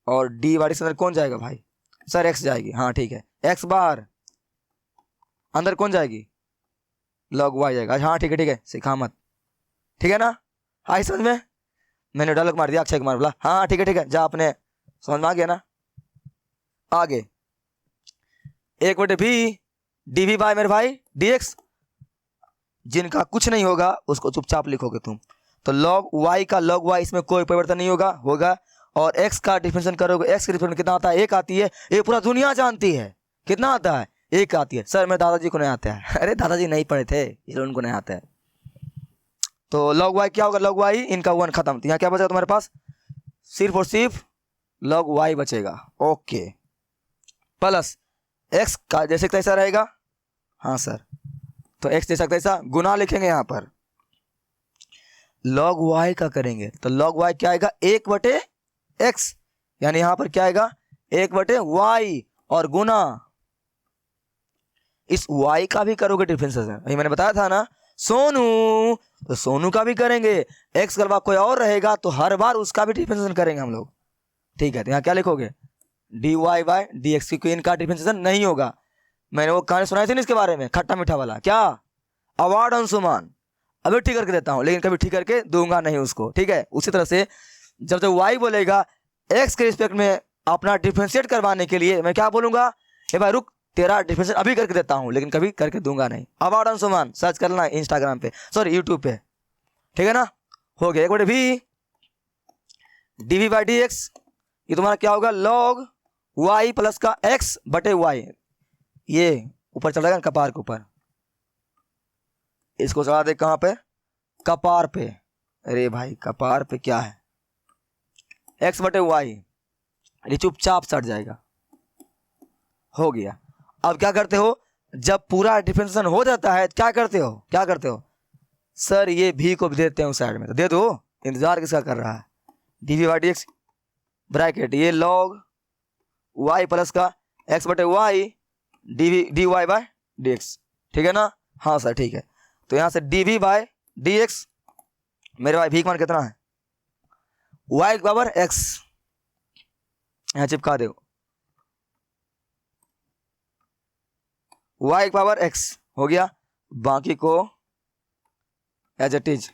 और डी वाई के अंदर कौन जाएगा भाई, सर एक्स जाएगी। हाँ ठीक है, एक्स बाहर, अंदर कौन जाएगी, लॉग वाई जाएगा। हाँ ठीक है सिखा मत, ठीक है ना। आई समझ में, मैंने डायलॉग मार दिया, अक्षय कुमार बोला हाँ ठीक है, जा अपने समझ में आ गया ना। आगे 1/भी dv/, मेरे भाई dx, जिनका कुछ नहीं होगा उसको चुपचाप लिखोगे तुम। तो log y का log y, इसमें कोई परिवर्तन नहीं होगा, और x का डिफरेंशिएशन करोगे, x की डिफरेंशिएशन कितना आता है, 1 आती है। ये पूरा दुनिया जानती है। कितना आता है, 1 आती है। सर मेरे दादाजी को नहीं आता है। अरे दादाजी नहीं पढ़े थे, ये उनको नहीं आता है। तो log y क्या होगा, log y इनका 1 खत्म। तो यहाँ क्या बचेगा तुम्हारे पास, सिर्फ और सिर्फ log y बचेगा। ओके, प्लस x का जैसे कैसा रहेगा, हाँ सर, तो x जैसा कैसा गुना लिखेंगे यहाँ पर, log y का करेंगे तो log y क्या आएगा, 1/x, यानी यहाँ पर क्या आएगा 1/y और गुना इस y का भी करोगे डिफरेंशिएशन। अभी मैंने बताया था ना सोनू, तो सोनू का भी करेंगे। x के अलावा कोई और रहेगा तो हर बार उसका भी डिफरेंशिएशन करेंगे हम लोग, ठीक है। तो यहाँ क्या लिखोगे, dy/dx, की इनका डिफरेंशिएशन नहीं होगा। मैंने वो कहानी सुनाई थी ना इसके बारे में, खट्टा मीठा वाला, क्या अवार्ड अंशुमान, अभी ठीक करके देता हूँ, लेकिन कभी ठीक करके दूंगा नहीं उसको, ठीक है। उसी तरह से जब जब y बोलेगा x के रिस्पेक्ट में अपना डिफरेंशिएट करवाने के लिए मैं क्या बोलूंगा, ए भाई रुक तेरा डिफरेंशिएट अभी करके देता हूँ, लेकिन कभी करके दूंगा नहीं। अवार्ड अंशुमान सर्च करना इंस्टाग्राम पे, सॉरी यूट्यूब पे, ठीक है ना। हो गया 1/v dv/dx, ये तुम्हारा क्या होगा, log y प्लस का x/y, ये ऊपर चढ़ जाएगा कपार के ऊपर, इसको चढ़ा दे कहाँ पे, कपार पे। अरे भाई कपार पे क्या है, x/y, ये चुपचाप चढ़ जाएगा। हो गया। अब क्या करते हो, जब पूरा डिफरेंशिएशन हो जाता है क्या करते हो, क्या करते हो, सर ये भी को भी देते हैं उस साइड में, तो दे दो, इंतजार किसका कर रहा है, dv/dx ब्रैकेट ये log y प्लस का x/y dy/dx, ठीक है ना, हाँ सर ठीक है। तो यहाँ से dv/dx, मेरे भाई भी मान कितना है, y की पावर x, यहाँ चिपका दो, y की पावर x हो गया, बाकी को एज इट इज,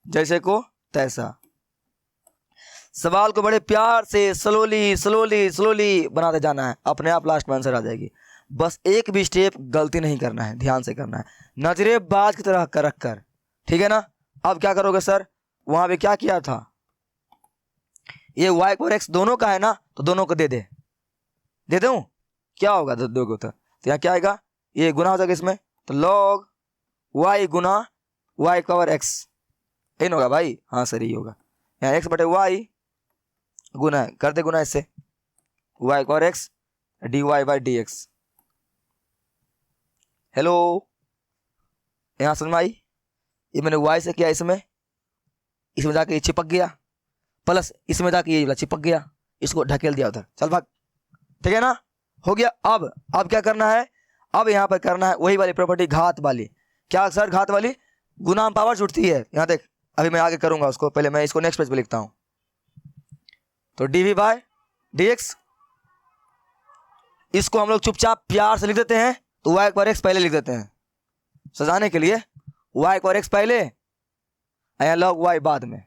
जैसे को तैसा। सवाल को बड़े प्यार से स्लोली स्लोली स्लोली बनाते जाना है, अपने आप लास्ट में आंसर आ जाएगी। बस एक भी स्टेप गलती नहीं करना है, ध्यान से करना है, नजरेबाज की तरह कर रख कर, ठीक है ना। अब क्या करोगे सर, वहां पे क्या किया था, ये y और x दोनों का है ना, तो दोनों को दे दूं, क्या होगा दो को, तो यहाँ क्या आएगा, ये गुना हो जाएगा इसमें, तो log y गुना y पावर x, इन होगा भाई, हाँ सर ये होगा। यहाँ x/y गुना है, कर दे गुना इससे, y power x dy/dx। Hello, यहाँ समझ में आई, ये मैंने y से किया, इसमें जाके ये चिपक गया, प्लस इसमें जाके ये चिपक गया, इसको ढकेल दिया उधर, चल भाग, ठीक है ना, हो गया। अब क्या करना है, अब यहाँ पर करना है वही वाली प्रॉपर्टी, घात वाली। क्या सर, घात वाली, गुना पावर जुड़ती है, यहाँ देख, अभी मैं आगे करूंगा उसको, पहले मैं इसको नेक्स्ट पेज पे लिखता हूं। तो dv/dx, इसको हम लोग चुपचाप प्यार से लिख देते हैं, तो y पर x पहले लिख देते हैं सजाने के लिए, y पर x पहले, log y बाद में,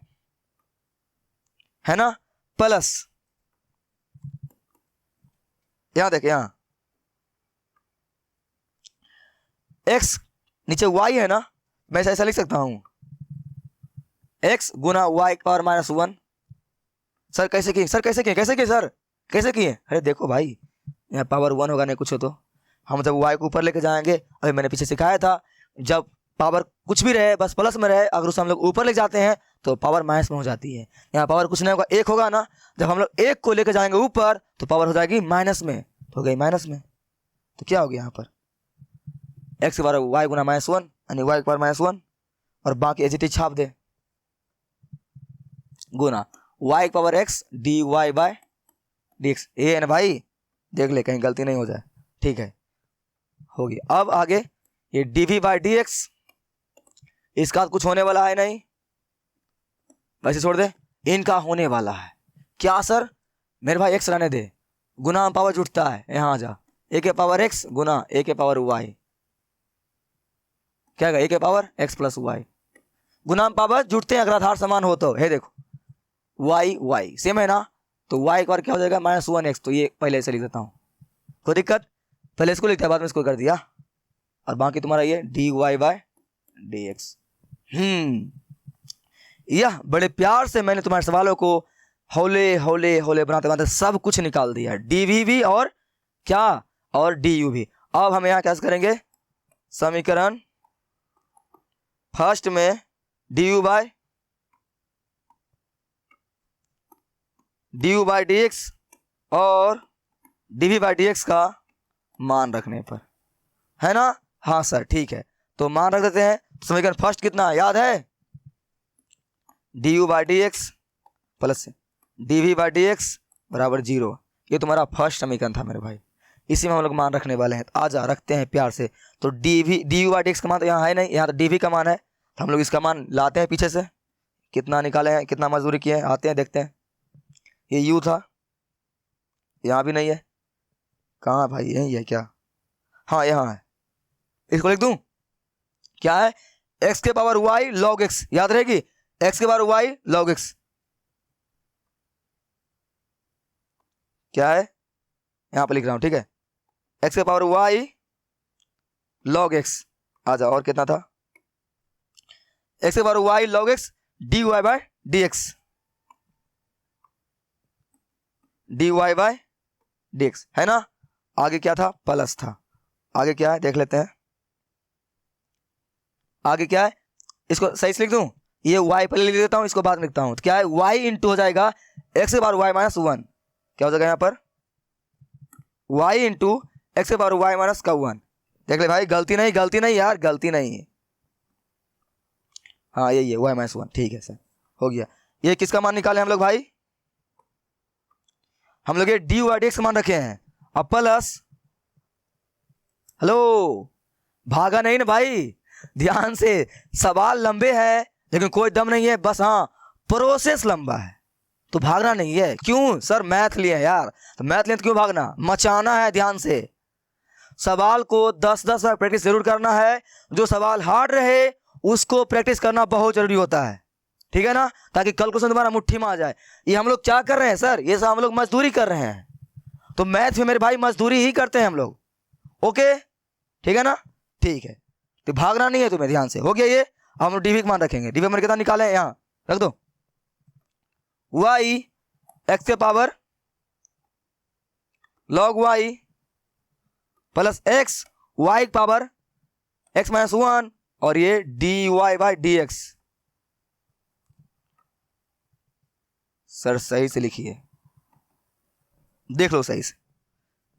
है ना, प्लस यहां देख, यहां x नीचे y है ना, मैं ऐसा लिख सकता हूं, x गुना y पावर -1। सर कैसे किए, सर कैसे किए, कैसे किए सर, कैसे किए, अरे देखो भाई यहाँ पावर 1 होगा नहीं कुछ हो, तो हम जब y को ऊपर लेके जाएंगे, अभी मैंने पीछे सिखाया था, जब पावर कुछ भी रहे बस प्लस में रहे, अगर उसे हम लोग ऊपर ले जाते हैं तो पावर माइनस में हो जाती है। यहाँ पावर कुछ नहीं होगा, 1 होगा ना, जब हम लोग 1 को लेकर जाएंगे ऊपर तो पावर हो जाएगी माइनस में, तो हो गई माइनस में, तो क्या हो गया यहाँ पर x की पावर y गुना -1, यानी y की पावर -1, और बाकी एच छाप दे, गुना y की पावर x dy/dx, ये है ना भाई, देख ले कहीं गलती नहीं हो जाए, ठीक है, हो गया। अब आगे ये dv/dx, इसका कुछ होने वाला है नहीं, वैसे छोड़ दे, इनका होने वाला है। क्या सर, मेरे भाई x रहने दे, गुना पावर जुटता है, यहाँ आ जा, a के पावर x गुना a के पावर y, क्या है, a के पावर x प्लस y, गुना पावर जुटते हैं अगर आधार समान हो तो, है देखो y सेम है ना, तो y एक बार क्या हो जाएगा -1x, तो ये पहले से लिख देता हूँ, कोई दिक्कत, पहले इसको लिखता है बाद में इसको कर दिया, और बाकी तुम्हारा ये dy/dx। यह बड़े प्यार से मैंने तुम्हारे सवालों को हौले हौले हौले बनाते बनाते सब कुछ निकाल दिया, डीवी भी और क्या, और डी यू भी। अब हम यहाँ कैसे करेंगे, समीकरण फर्स्ट में D u by d x और डीवी बाई डी एक्स का मान रखने पर, है ना। हाँ सर ठीक है, तो मान रख देते हैं। समीकरण फर्स्ट कितना याद है, d u by d x plus d v by d x बराबर 0। ये तुम्हारा फर्स्ट समीकरण था मेरे भाई, इसी में हम लोग मान रखने वाले हैं। तो आजा रखते हैं प्यार से। तो D u by d x का मान तो यहाँ है नहीं, यहाँ तो डी वी का मान है, तो हम लोग इसका मान लाते हैं पीछे से। कितना निकाले हैं, कितना मजदूरी किए हैं, आते हैं देखते हैं। ये यू था, यहाँ भी नहीं है, कहाँ भाई, यही है क्या, हाँ यहाँ है। इसको लिख दूं, क्या है, एक्स के पावर वाई लॉग एक्स, याद रहेगी, एक्स के पावर वाई लॉग एक्स क्या है, यहां पर लिख रहा हूं, ठीक है। एक्स के पावर वाई लॉग एक्स, आ जाओ, और कितना था, एक्स के power y log x d y by d x, d y by d x, है ना। आगे क्या था, प्लस था। आगे क्या है देख लेते हैं, आगे क्या है, इसको सही से लिख दूं, ये y पहले लिख देता हूं, इसको बाद में लिखता हूं। तो क्या है, y इंटू हो जाएगा एक्स के पावर y माइनस 1, क्या हो जाएगा यहाँ पर, y इंटू एक्स के पावर y माइनस का 1। देख ले भाई, गलती नहीं यार, गलती नहीं, हाँ यही है y माइनस 1, ठीक है सर, हो गया। ये किसका मान निकाले हम लोग भाई, हम लोग ये डी वाई डी एक्स का मान रखे हैं, अब प्लस, हेलो भागा नहीं ना भाई, ध्यान से, सवाल लंबे हैं लेकिन कोई दम नहीं है, बस हाँ प्रोसेस लंबा है, तो भागना नहीं है। क्यों सर, मैथ लिए है यार, तो मैथ लिए तो क्यों भागना, मचाना है। ध्यान से सवाल को 10-10 बार प्रैक्टिस जरूर करना है, जो सवाल हार्ड रहे उसको प्रैक्टिस करना बहुत जरूरी होता है, ठीक है ना, ताकि कल क्वेश्चन तुम्हारा मुट्ठी में आ जाए। ये हम लोग क्या कर रहे हैं सर, ये सब हम लोग मजदूरी कर रहे हैं, तो मैथ में मेरे भाई मजदूरी ही करते हैं हम लोग, ओके ठीक है ना, ठीक है, तो भागना नहीं है तुम्हें, ध्यान से। हो गया ये, हम लोग डीवी का मान रखेंगे, डीवी मान कितना निकाले, यहाँ रख दो, वाई एक्स के power log y plus x y के पावर एक्स माइनस 1, और ये d y by d x. Sir सही से लिखिए, देख लो सही से,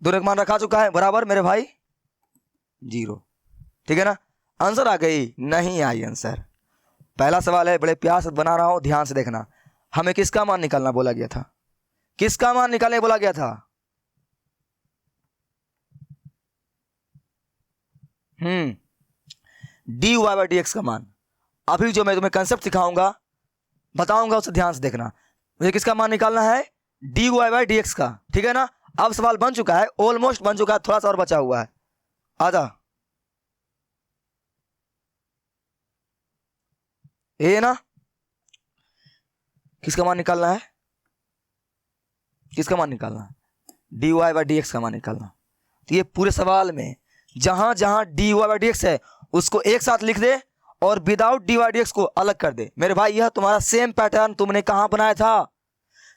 दोनों का मान रखा चुका है बराबर मेरे भाई 0, ठीक है ना। आंसर आ गई, नहीं आई आंसर। पहला सवाल है, बड़े प्यार से बना रहा हूं, ध्यान से देखना। हमें किसका मान निकालना बोला गया था, किसका मान निकालने बोला गया था, d y by d x का मान। अभी जो मैं तुम्हें कंसेप्ट सिखाऊंगा बताऊंगा, उसे ध्यान से देखना। मुझे किसका मान निकालना है, d y by d x का, ठीक है ना। अब सवाल बन चुका है, ऑलमोस्ट बन चुका है, थोड़ा सा और बचा हुआ है, आजा। ये ना, किसका मान निकालना है, किसका मान निकालना है, d y by d x का मान निकालना। तो ये पूरे सवाल में जहां जहां d y by d x है उसको एक साथ लिख दे, और without d y d x को अलग कर दे। मेरे भाई यह तुम्हारा सेम पैटर्न तुमने कहां बनाया था,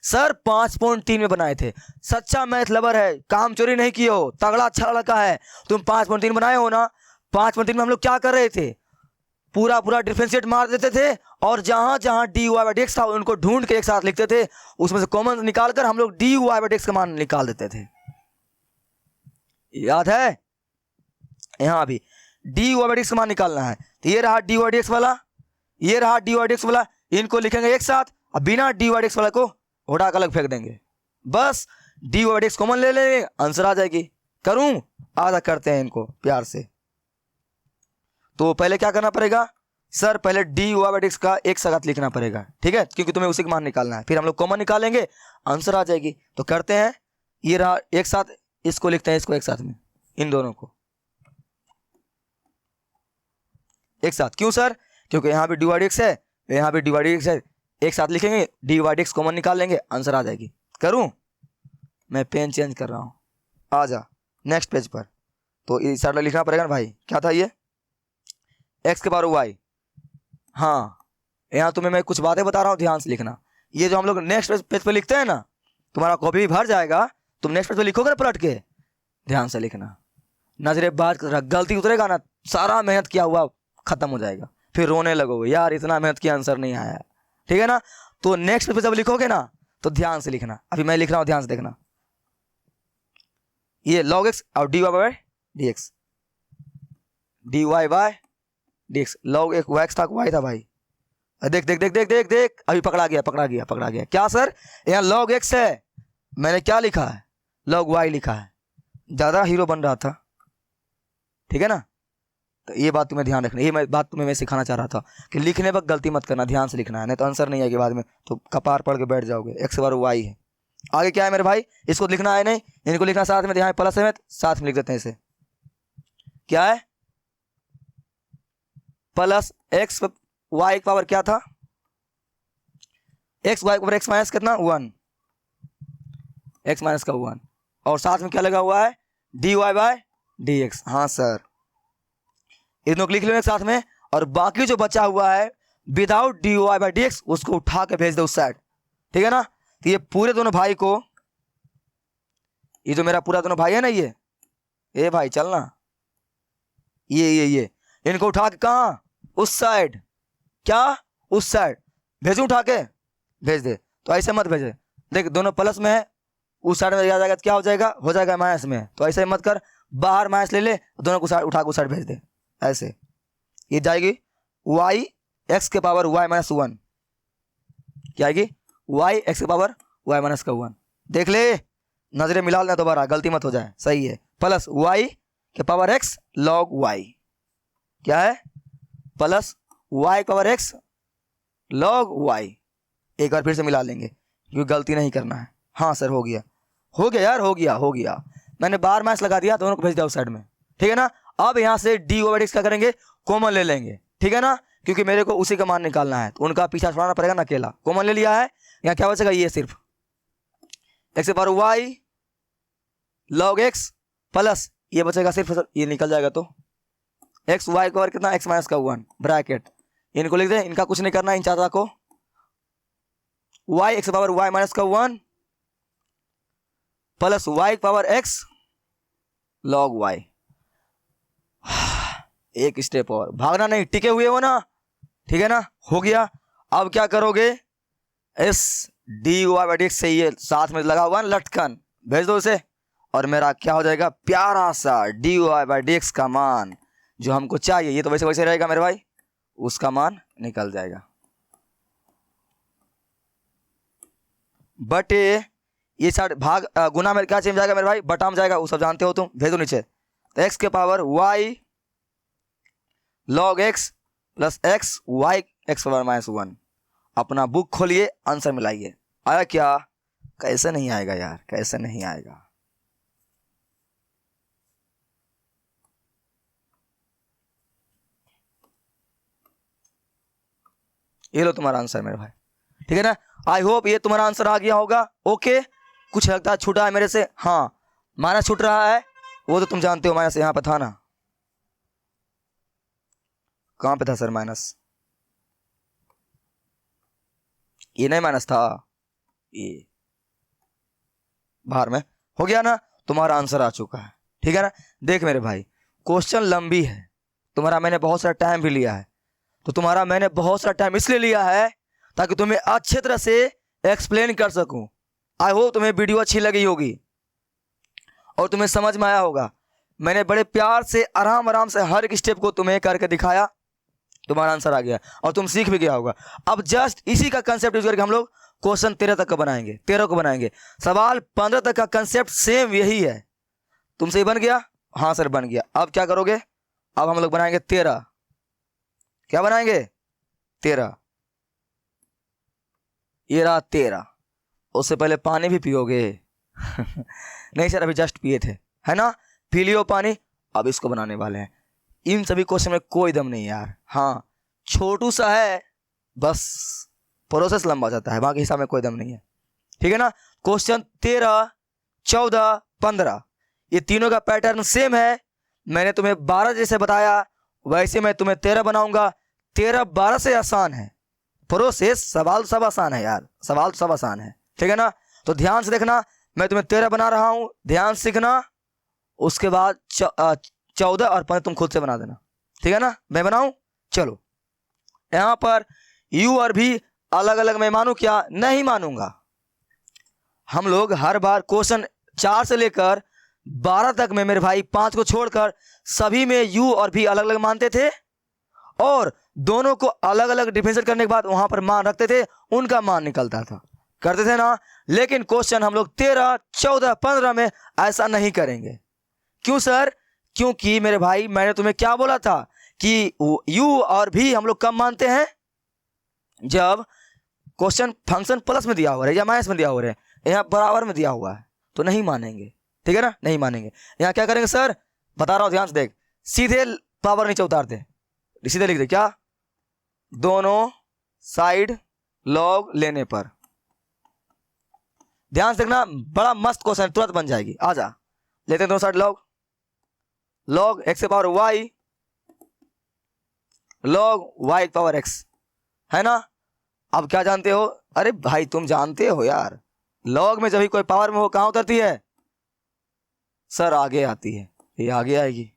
सर 5.3 में बनाए थे। सच्चा मैथ लवर है, काम चोरी नहीं किए हो, तगड़ा अच्छा लड़का है, तुम 5.3 बनाए हो ना। 5.3 में हम लोग क्या कर रहे थे, पूरा पूरा डिफरेंशिएट मार देते थे, और जहां जहां d y by d x था उनको ढूंढ के एक साथ लिखते थे, उसमें से कॉमन निकालकर हम लोग d y by d x का मान निकाल देते थे, याद है। यहां भी d y by d x का मान निकालना है, तो ये रहा डी वाई डी एक्स वाला, ये रहा डी वाई डी एक्स वाला, इनको लिखेंगे एक साथ, अब बिना डी वाई डी एक्स वाला को उठा कर अलग फेंक देंगे, बस d y d x common ले लेंगे, आंसर आ जाएगी। करूं, आधा करते हैं इनको प्यार से। तो पहले क्या करना पड़ेगा सर, पहले d y by d x का एक साथ लिखना पड़ेगा, ठीक है, क्योंकि तुम्हें उसी का मान निकालना है, फिर हम लोग कॉमन निकालेंगे, आंसर आ जाएगी। तो करते हैं, ये रहा एक साथ, इसको लिखते हैं, इसको एक साथ में, इन दोनों को एक साथ। क्यों सर, क्योंकि यहाँ पे डी वाई डी एक्स है, यहाँ पे डी वाई डी एक्स है, एक साथ लिखेंगे, d y d x common निकाल लेंगे, आंसर आ जाएगी। करूं, मैं पेन चेंज कर रहा हूं, आ जा नेक्स्ट पेज पर। तो इस साइड लिखना पड़ेगा ना भाई, क्या था ये, एक्स के पावर वाई। हाँ यहाँ तुम्हें मैं कुछ बातें बता रहा हूँ, ध्यान से लिखना। ये जो हम लोग नेक्स्ट पेज पे लिखते हैं ना, तुम्हारा कॉपी भी भर जाएगा, तुम नेक्स्ट पेज पे लिखोगे ना पलट के, ध्यान से लिखना, नजरेबाज गलती उतरेगा ना, सारा मेहनत किया हुआ खत्म हो जाएगा, फिर रोने लगोगे यार इतना मेहनत किया आंसर नहीं आया। ठीक है ना, तो नेक्स्ट पेज पे जब लिखोगे ना तो ध्यान से लिखना। अभी मैं लिख रहा हूं, ध्यान से देखना, ये log x और dy by dx, dy by dx, log x था y था भाई, देख देख देख देख देख देख, अभी पकड़ा गया पकड़ा गया पकड़ा गया। क्या सर, यहाँ log x है, मैंने क्या लिखा है, log y लिखा है, ज्यादा हीरो बन रहा था। ठीक है ना, तो ये बात तुम्हें ध्यान रखना, ये बात तुम्हें मैं सिखाना चाह रहा था कि लिखने वक्त गलती मत करना, ध्यान से लिखना है, नहीं तो आंसर नहीं आएगा बाद में तो कपार पड़ के बैठ जाओगे। x बार y है, आगे क्या है मेरे भाई, इसको लिखना है नहीं, इनको लिखना साथ में, यहाँ प्लस है साथ में लिख देते हैं इसे, क्या है प्लस एक्स वाई पावर क्या था, x y power x minus कितना 1, एक्स माइनस का 1, और साथ में क्या लगा हुआ है d y by d x. हाँ सर, इनको लिख लो साथ में, और बाकी जो बचा हुआ है without d y by d x उसको उठा के भेज दो उस साइड। ठीक है ना, तो ये पूरे दोनों भाई को, ये जो मेरा पूरा दोनों भाई है ना, ये भाई चलना, ये इनको उठा के कहाँ, उस साइड, क्या उस साइड भेजू, उठा के भेज दे। तो ऐसे मत भेजे, देख दोनों प्लस में है, उस साइड में जाएगा तो क्या हो जाएगा माइनस में, तो ऐसे मत कर, बाहर माइनस ले ले, दोनों को उठा के उस साइड भेज दे। ऐसे ये जाएगी y x के पावर y माइनस 1, क्या आएगी y x के पावर y माइनस का 1। देख ले, नजरें मिला लेना दोबारा, गलती मत हो जाए, सही है, प्लस y के पावर x log y, क्या है प्लस y के पावर x log y। एक बार फिर से मिला लेंगे क्योंकि गलती नहीं करना है। हाँ सर हो गया यार, हो गया, मैंने बार माइनस लगा दिया, दोनों को भेज दिया उस साइड में। ठीक है ना, अब यहाँ से डी ओवर एक्स क्या करेंगे, कॉमन ले लेंगे। ठीक है ना, क्योंकि मेरे को उसी का मान निकालना है, तो उनका पीछा छुड़ाना पड़ेगा ना, अकेला कॉमन ले लिया है। यहाँ क्या बचेगा, ये सिर्फ x power y log x plus ये बचेगा सिर्फ, ये निकल जाएगा तो एक्स वाई का कितना, एक्स माइनस का 1 ब्रैकेट, इनको लिख दे, इनका कुछ नहीं करना, इन चाचा को y x power y minus का 1 plus y power x log y. एक स्टेप और, भागना नहीं, टिके हुए हो ना। ठीक है ना, हो गया। अब क्या करोगे, इस d y by d x से ये साथ में लगा हुआ लटकन भेज दो इसे, और मेरा क्या हो जाएगा, प्यारा सा d y by d x का मान जो हमको चाहिए, ये तो वैसे वैसे रहेगा मेरे भाई, उसका मान निकल जाएगा। बट ये साइड भाग गुना में क्या चेंज जाएगा मेरे भाई, बटा में जाएगा, वो सब जानते हो तुम, भेजो नीचे। तो एक्स के power y log x plus x y x power minus 1। अपना बुक खोलिए, आंसर मिलाइए। आया क्या, कैसे नहीं आएगा यार, कैसे नहीं आएगा। ये लो तुम्हारा आंसर मेरे भाई। ठीक है ना, आई होप ये तुम्हारा आंसर आ गया होगा। ओके, कुछ लगता है छूटा है मेरे से, हाँ माइनस छूट रहा है, वो तो तुम जानते हो, माइनस यहाँ पे था ना, कहां पे था सर माइनस, ये नहीं माइनस था, ये बाहर में हो गया ना, तुम्हारा आंसर आ चुका है। ठीक है ना, देख मेरे भाई क्वेश्चन लंबी है, तुम्हारा मैंने बहुत सारा टाइम भी लिया है, तो तुम्हारा मैंने बहुत सारा टाइम इसलिए लिया है ताकि तुम्हें अच्छे तरह से एक्सप्लेन कर सकूं। आई होप तुम्हें वीडियो अच्छी लगी होगी और तुम्हें समझ में आया होगा। मैंने बड़े प्यार से आराम आराम से हर एक स्टेप को तुम्हें करके दिखाया, तुम्हारा आंसर आ गया और तुम सीख भी गया होगा। अब जस्ट इसी का कंसेप्ट यूज करके हम लोग क्वेश्चन 13 तक का बनाएंगे, 13 को बनाएंगे। सवाल 15 तक का कंसेप्ट सेम यही है। तुमसे बन गया, हाँ सर बन गया। अब क्या करोगे, अब हम लोग बनाएंगे 13। क्या बनाएंगे, 13। ये रहा 13। उससे पहले पानी भी पियोगे नहीं सर, अभी जस्ट पिए थे, है ना, पी लियो पानी। अब इसको बनाने वाले हैं। इन सभी क्वेश्चन में कोई दम नहीं यार, हाँ छोटू सा है, बस प्रोसेस लंबा जाता है, बाकी हिसाब में कोई दम नहीं है। ठीक है ना, क्वेश्चन 13, 14, 15 ये तीनों का पैटर्न सेम है। मैंने तुम्हें 12 जैसे बताया वैसे मैं तुम्हें 13 बनाऊंगा। 13 12 से आसान है, प्रोसेस, सवाल सब आसान है यार, सवाल सब आसान है, ठीक है ना। तो ध्यान से देखना, मैं तुम्हें 13 बना रहा हूं, ध्यान से सीखना। उसके बाद 14 और 15 तुम खुद से बना देना, ठीक है ना। मैं बनाऊं, चलो। यहां पर यू और भी अलग अलग मैं मानूं क्या? नहीं मानूंगा। हम लोग हर बार क्वेश्चन 4 से लेकर 12 तक में मेरे भाई 5 को छोड़कर सभी में यू और भी अलग अलग मानते थे, और दोनों को अलग अलग डिफरेंशिएट करने के बाद वहां पर मान रखते थे, उनका मान निकलता था, करते थे ना। लेकिन क्वेश्चन हम लोग 13, 14, 15 में ऐसा नहीं करेंगे। क्यों सर? क्योंकि मेरे भाई मैंने तुम्हें क्या बोला था कि यू और भी हम लोग कब मानते हैं? जब क्वेश्चन फंक्शन प्लस में दिया हुआ है या माइनस में दिया हुआ है, यहाँ बराबर में दिया हुआ है तो नहीं मानेंगे, ठीक है ना, नहीं मानेंगे। यहाँ क्या करेंगे सर, बता रहा हूं, ध्यान से देख। सीधे पावर नीचे उतारते, सीधे लिख दे क्या, दोनों साइड लॉग लेने पर। ध्यान से देखना, बड़ा मस्त क्वेश्चन, तुरंत बन जाएगी। आजा, लेते हैं दोनों साइड लॉग, लॉग एक्स की पावर वाई, लॉग वाई की पावर एक्स, है ना। अब क्या जानते हो? अरे भाई तुम जानते हो यार, लॉग में जब भी कोई पावर में हो कहां उतरती है सर? आगे आती है, ये आगे आएगी,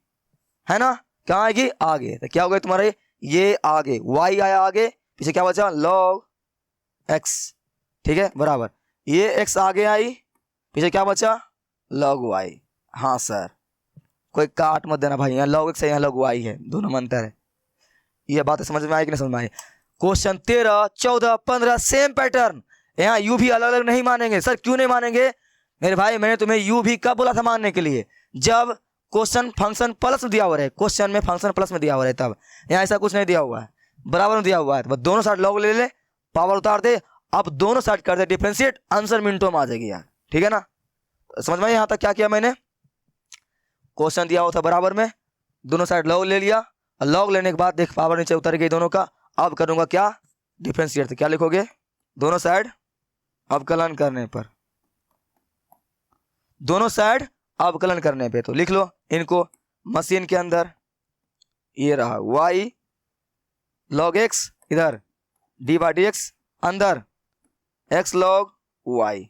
है ना। कहां आएगी? आगे। तो क्या हो गया तुम्हारे, ये आगे y आया आगे, पीछे क्या बचा? log x, ठीक है, बराबर। ये x आगे आई, पीछे क्या बचा? log y। हाँ सर, कोई काट मत देना भाई, यहाँ log x है, यहाँ log y है, दोनों में अंतर है। ये बात समझ में आई कि नहीं समझ में आई? Question 13, 14, 15 same pattern. यहाँ u भी अलग अलग नहीं मानेंगे। सर क्यों नहीं मानेंगे? मेरे भाई मैंने तुम्हें u भी कब बोला था मानने के लिए? जब क्वेश्चन फंक्शन प्लस में दिया हुआ है, क्वेश्चन में फंक्शन प्लस में दिया हुआ है तब। यहाँ ऐसा कुछ नहीं दिया हुआ है, बराबर में दिया हुआ है, तो बस दोनों साइड लॉग ले ले, पावर उतार दे, अब दोनों साइड कर दे डिफरेंशिएट, आंसर मिनटों में आ जाएगी यार, ठीक है ना। समझ में यहाँ तक क्या किया मैंने? क्वेश्चन दिया हुआ था बराबर में, दोनों साइड लॉग ले लिया, और लॉग लेने के बाद देख पावर नीचे उतर गई दोनों का। अब करूंगा क्या? डिफरेंशिएट। तो क्या लिखोगे? दोनों साइड अवकलन करने पर, दोनों साइड अवकलन करने पे, तो लिख लो इनको मशीन के अंदर। ये रहा y log x, इधर d बाई डी एक्स, अंदर x log y।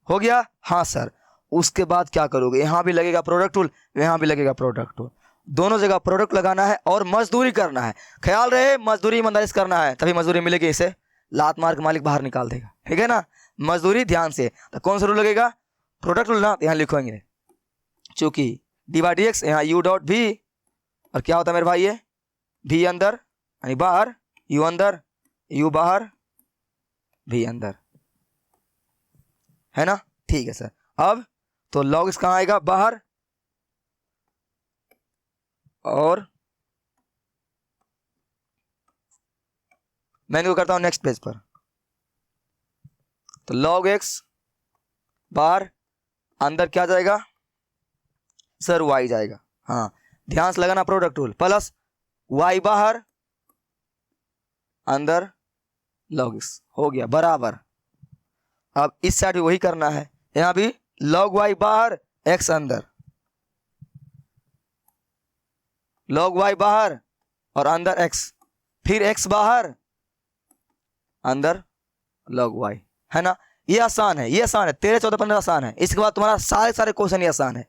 हो गया? हाँ सर। उसके बाद क्या करोगे? यहां भी लगेगा प्रोडक्ट टूल, यहां भी लगेगा प्रोडक्ट टूल, दोनों जगह प्रोडक्ट लगाना है और मजदूरी करना है। ख्याल रहे, मजदूरी ईमानदारी से करना है, तभी मजदूरी मिलेगी। इसे लात मार के मालिक बाहर निकाल देगा, ठीक है ना। मजदूरी ध्यान से। तो कौन सा रूल लगेगा? प्रोडक्ट रूल ना, यहाँ लिखेंगे चूंकि डी बाई डी एक्स, यहाँ यू डॉट भी, और क्या होता है मेरे भाई? ये भी अंदर यानी बाहर, यू अंदर, यू बाहर, भी अंदर, है ना। ठीक है सर। अब तो लॉग इस कहाँ आएगा? बाहर, और मैं इनको करता हूं नेक्स्ट पेज पर। तो log x बाहर, अंदर क्या जाएगा सर? y जाएगा। हाँ, ध्यान से लगाना, प्रोडक्ट रूल, प्लस y बाहर, अंदर log x, हो गया बराबर। अब इस साइड भी वही करना है, यहां भी log y बाहर, x अंदर, log y बाहर और अंदर x, फिर x बाहर, अंदर log y, है ना। ये आसान है, ये आसान है, 13, 14, 15 आसान है। इसके बाद तुम्हारा सारे क्वेश्चन ही आसान है।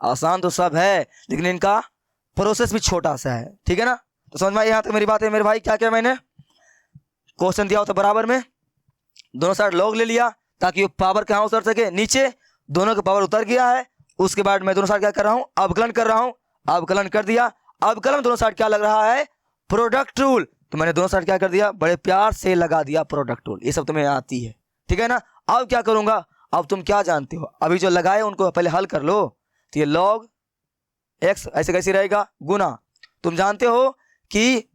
आसान तो सब है, लेकिन इनका प्रोसेस भी छोटा सा है, ठीक है ना। तो समझ में यहाँ तक मेरी बात है मेरे भाई। क्या क्या मैंने क्वेश्चन दिया होता बराबर में, दोनों साइड log ले लिया ताकि वो पावर कहाँ उतर सके? नीचे। दोनों का पावर उतर गया है, उसके बाद मैं दोनों साइड क्या कर रहा हूँ? अवकलन कर रहा हूँ। अवकलन कर दिया, अवकलन दोनों साइड क्या लग रहा है? Product rule. तो मैंने दोनों साइड क्या कर दिया? बड़े प्यार से लगा दिया प्रोडक्ट रूल। ये सब तुम्हें आती है, ठीक है ना। अब क्या करूंगा? अब तुम क्या जानते हो? अभी जो लगाए उनको पहले हल कर लो। तो ये log x ऐसे कैसे रहेगा? गुना। तुम जानते हो कि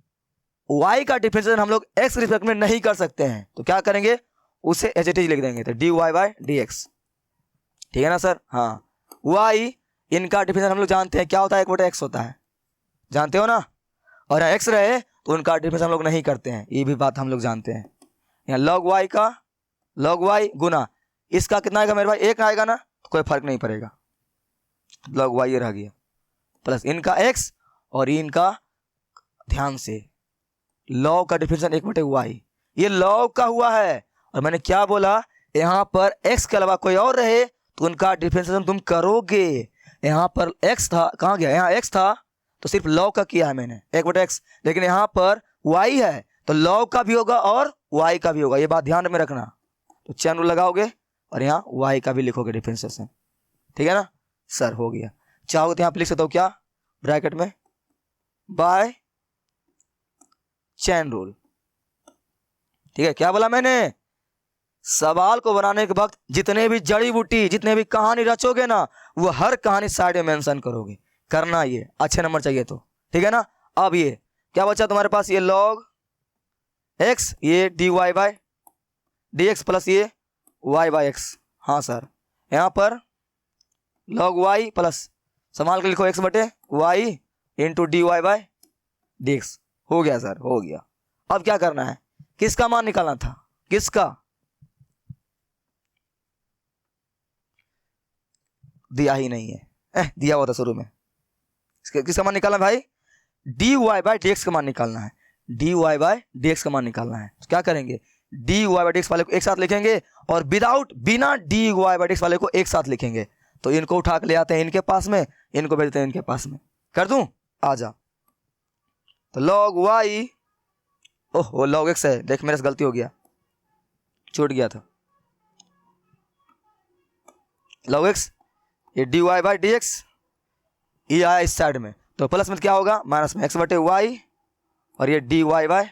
y का डिफरेंशिएशन हम लोग x रिस्पेक्ट में नहीं कर सकते हैं, तो क्या करेंगे? उसे एज इट इज लिख देंगे, तो dy बाई डी एक्स, ठीक है ना सर। हाँ, y इनका डिफरेंशिएशन हम लोग जानते हैं क्या होता है? 1/x होता है, जानते हो ना। और x रहे तो उनका डिफरेंस हम लोग नहीं करते हैं, ये भी बात हम लोग जानते हैं। यहाँ log y का log y गुना इसका कितना आएगा मेरे भाई? 1 आएगा ना, तो कोई फर्क नहीं पड़ेगा, log y ये रह गया, प्लस इनका x और इनका, ध्यान से, log का डिफरेंशिएशन 1/y, ये log का हुआ है। और मैंने क्या बोला, यहाँ पर x के अलावा कोई और रहे तो उनका डिफरेंशिएशन तुम करोगे। यहाँ पर x था, कहाँ गया, यहाँ x था तो सिर्फ log का किया है मैंने 1/x, लेकिन यहाँ पर y है तो log का भी होगा और y का भी होगा, ये बात ध्यान में रखना। तो चैन रूल लगाओगे और यहाँ y का भी लिखोगे डिफरेंशिएशन, ठीक है ना सर, हो गया। चाहो तो यहाँ पे लिख सकते हो क्या, ब्रैकेट में बाय चैन रूल, ठीक है। क्या बोला मैंने, सवाल को बनाने के वक्त जितने भी जड़ी बूटी, जितने भी कहानी रचोगे ना, वो हर कहानी साइड में मेंशन करोगे, करना ये अच्छे नंबर चाहिए तो, ठीक है ना। अब ये क्या बचा तुम्हारे पास, ये log x, ये dy बाय dx प्लस ये y बाय x। हाँ सर, यहाँ पर log y प्लस संभाल के लिखो x बटे y into dy by dx। हो गया सर, हो गया। अब क्या करना है, किसका मान निकालना था, किसका, दिया ही नहीं है, दिया हुआ था शुरू में। किसका मान निकालना है भाई, dy बाय dx का मान निकालना है, dy बाय dx का मान निकालना है। तो क्या करेंगे, dy बाय dx वाले को एक साथ लिखेंगे और बिना dy बाय dx वाले को एक साथ लिखेंगे। तो इनको उठा के ले आते हैं इनके पास में, इनको भेजते हैं इनके पास में, कर दूं, आ जा। तो log y, ओह log x है, देख मेरे से गलती हो गया, छूट गया था, log x, ये dy बाय dx, ये आया इस साइड में, तो प्लस में क्या होगा, माइनस में x बटे y और ये dy बाय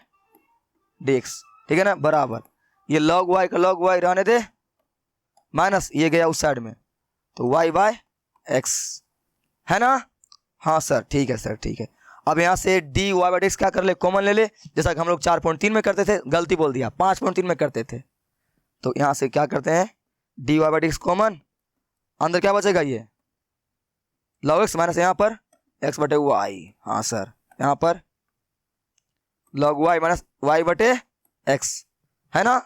dx, ठीक है ना, बराबर। ये log y का log y रहने दे, माइनस ये गया उस साइड में, तो y बाय x है ना। हाँ सर, ठीक है सर, ठीक है। अब यहाँ से dy बाय dx क्या कर ले, कॉमन ले ले, जैसा कि हम लोग 4.3 में करते थे, गलती बोल दिया, 5.3 में करते थे। तो यहाँ से क्या करते हैं, dy बाय dx कॉमन, अंदर क्या बचेगा, ये log x माइनस यहाँ पर x बटे y। हाँ सर, यहाँ पर log y माइनस y बटे x है ना,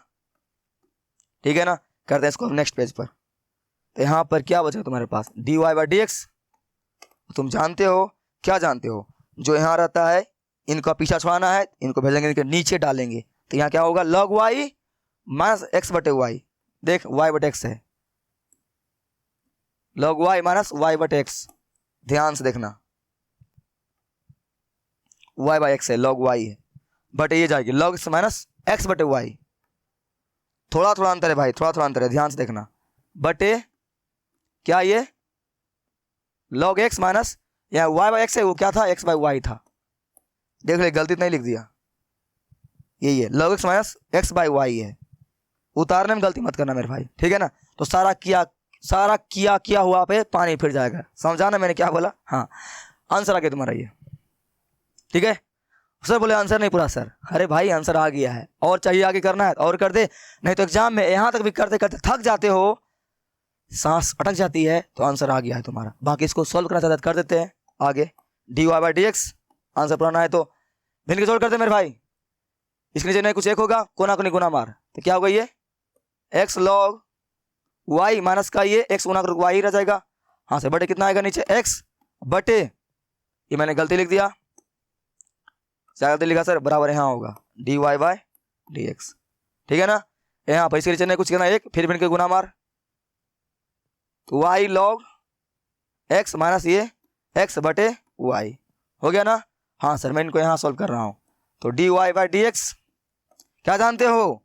ठीक है ना। करते हैं इसको हम नेक्स्ट पेज पर। तो यहाँ पर क्या बचेगा तुम्हारे पास, dy बाय dx, तुम जानते हो, क्या जानते हो, जो यहाँ रहता है इनका पीछा छुड़ाना है, इनको भेजेंगे, इनके नीचे डालेंगे। तो यहाँ क्या होगा, log y माइनस x बटे y, देख y बटे x है, log y माइनस y बटे x, ध्यान से देखना, y बाय x है, log y है, बटे ये जाएगी log x माइनस x बटे y, थोड़ा थोड़ा अंतर है भाई, थोड़ा थोड़ा अंतर है, ध्यान से देखना, बटे क्या ये log x माइनस यहाँ y बाय x है, वो क्या था, x बाय y था, देख ले गलती नहीं लिख दिया, यही है log x minus x by y है, उतारने में गलती मत करना मेरे भाई, ठीक है ना। तो सारा किया हुआ पे पानी फिर जाएगा, समझा ना मैंने क्या बोला। हाँ, आंसर आ गया तुम्हारा ये, ठीक है। सर बोले आंसर नहीं पूरा सर, अरे भाई आंसर आ गया है, और चाहिए आगे करना है और कर दे, नहीं तो एग्जाम में यहाँ तक भी करते करते थक जाते हो, सांस अटक जाती है, तो आंसर आ गया है तुम्हारा। बाकी इसको सॉल्व करना चाहते कर देते हैं आगे, dy बाय dx, आंसर पुराना है तो भिन्न के जोड़ करते मेरे भाई, इसके नीचे नहीं कुछ एक होगा, कोना कोनी गुना मार, तो क्या होगा, ये x log y माइनस का ये x गुना y ही रह जाएगा। हाँ सर, बटे कितना आएगा नीचे, x बटे, ये मैंने गलती लिख दिया, क्या गलती लिखा सर, बराबर यहाँ होगा dy बाय dx, ठीक है ना। यहाँ पर इसके नीचे नहीं कुछ करना, एक फिर भिन्न के गुना मार, तो y log x माइनस ये x बटे y, हो गया ना। हाँ सर, मैं इनको यहाँ सॉल्व कर रहा हूँ, तो dy बाय dx क्या जानते हो,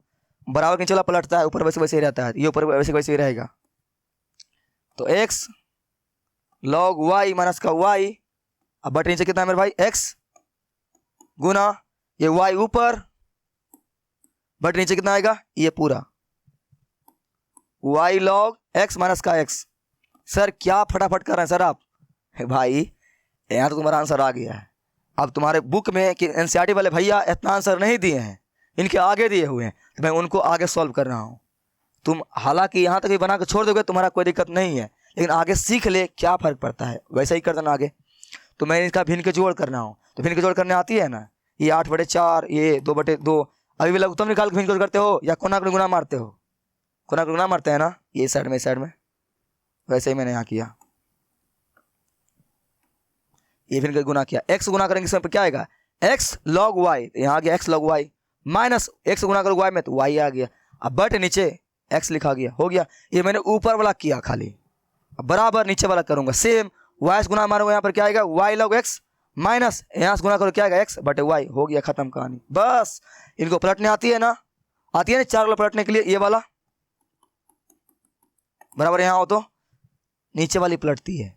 बराबर के चला पलटता है, ऊपर वैसे वैसे ही रहता है, ये ऊपर वैसे वैसे ही रहेगा। तो x log y माइनस का y, अब बटे नीचे कितना है मेरे भाई, x गुना ये y ऊपर, बटे नीचे कितना आएगा, ये पूरा y log x माइनस का x। सर क्या फटाफट कर रहे हैं सर आप, भाई यहाँ तो तुम्हारा आंसर आ गया है। अब तुम्हारे बुक में कि एनसीईआरटी वाले भैया इतना आंसर नहीं दिए हैं, इनके आगे दिए हुए हैं, तो मैं उनको आगे सॉल्व कर रहा हूँ। तुम हालांकि यहाँ तक भी बना के छोड़ दोगे, तुम्हारा कोई दिक्कत नहीं है, लेकिन आगे सीख ले क्या फ़र्क पड़ता है, वैसा ही कर देना आगे। तो मैं इसका भिन्न के जोड़ करना हूँ, तो भिन्न के जोड़ करने आती है ना, ये 8/4, ये 2/2, अभी भी लघुत्तम निकाल के भिन्न के जोड़ करते हो या कोना गुना मारते हो, कोना गुना मारते हैं ना, ये साइड में, इस साइड में, वैसे ही मैंने यहाँ किया, ये भिन्न के गुना किया, x गुना करेंगे इसमें क्या आएगा, x log y, यहाँ आ गया x log y minus x गुना करो वाई में तो वाई आ गया। अब बट नीचे एक्स लिखा गया, हो गया। ये मैंने ऊपर वाला किया खाली, अब बराबर नीचे वाला करूंगा सेम। वाई से गुना मारूंगा, यहाँ पर क्या आएगा वाई लॉग एक्स माइनस यहाँ से गुना करो क्या आएगा एक्स बटे वाई, हो गया खत्म कहानी। बस इनको पलटने आती है ना, आती है ना चार वाला पलटने के लिए, ये वाला बराबर यहाँ हो तो नीचे वाली पलटती है।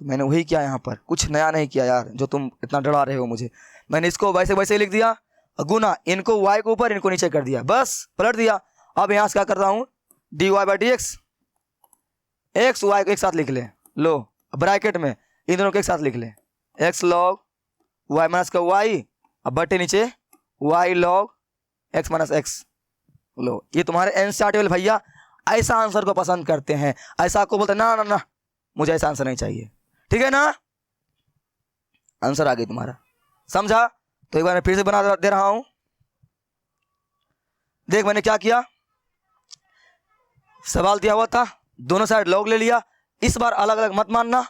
तो मैंने वही किया यहाँ पर, कुछ नया नहीं किया यार जो तुम इतना डरा रहे हो मुझे। मैंने इसको वैसे वैसे ही लिख दिया, गुना इनको वाई को ऊपर इनको नीचे कर दिया, बस पलट दिया। अब यहाँ से क्या करता हूँ d y by d x, x y को एक साथ लिख ले, लो ब्रैकेट में इन दोनों को एक साथ लिख ले, एक्स लॉग वाई माइनस का वाई, अब बटे नीचे y log x minus x. लो ये तुम्हारे एनसीईआरटी भैया ऐसा आंसर को पसंद करते हैं, ऐसा आपको बोलते ना ना ना मुझे ऐसा आंसर नहीं चाहिए, ठीक है ना। आंसर आ गई तुम्हारा, समझा। तो एक बार मैं फिर से बना दे रहा हूं, देख मैंने क्या किया, सवाल दिया हुआ था दोनों साइड लॉग ले लिया, इस बार अलग अलग मत मानना,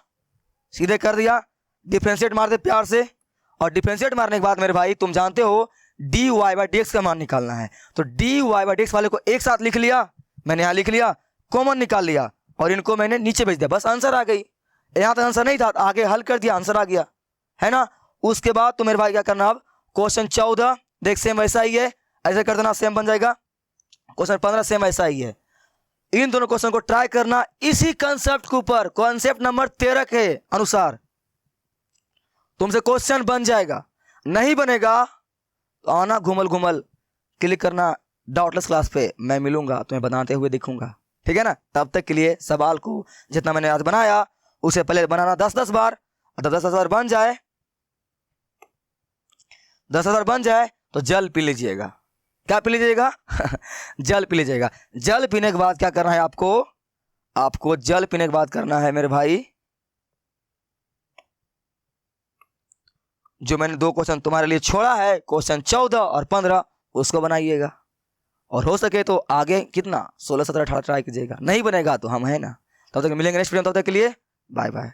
सीधे कर दिया, डिफरेंशिएट मार दे प्यार से। और डिफरेंशिएट मारने के बाद मेरे भाई तुम जानते हो d y by d x का मान निकालना है, तो d y by d x वाले को एक साथ लिख लिया, मैंने यहाँ लिख लिया, कॉमन निकाल लिया और इनको मैंने नीचे भेज दिया, बस आंसर आ गई। यहाँ तक आंसर नहीं था, आगे हल कर दिया, आंसर आ गया, है ना। उसके बाद तो मेरे भाई क्या करना, अब क्वेश्चन 14 देख सेम वैसा ही है, ऐसे कर देना सेम बन जाएगा। क्वेश्चन 15 सेम ऐसा ही है। इन दोनों क्वेश्चन को ट्राई करना इसी कंसेप्ट के ऊपर, कॉन्सेप्ट नंबर 13 के अनुसार तुमसे क्वेश्चन बन जाएगा। नहीं बनेगा तो आना घुमल घुमल, क्लिक करना डाउटलेस क्लास पे, मैं मिलूंगा तुम्हें बनाते हुए दिखूंगा, ठीक है ना। तब तक के लिए सवाल को जितना मैंने आज बनाया उसे पहले बनाना 10-10 बार, 10-10 बार बन जाए, 10,000 बन जाए तो जल पी लीजिएगा। क्या पी लीजिएगा जल पी लीजिएगा। जल पीने के बाद क्या करना है आपको जल पीने के बाद करना है मेरे भाई, जो मैंने 2 क्वेश्चन तुम्हारे लिए छोड़ा है, क्वेश्चन 14 और 15 उसको बनाइएगा। और हो सके तो आगे कितना 16, 17, 18 ट्राई कीजिएगा। नहीं बनेगा तो हम है ना। तब तक मिलेंगे नेक्स्ट वीडियो, तब तक के लिए बाय बाय।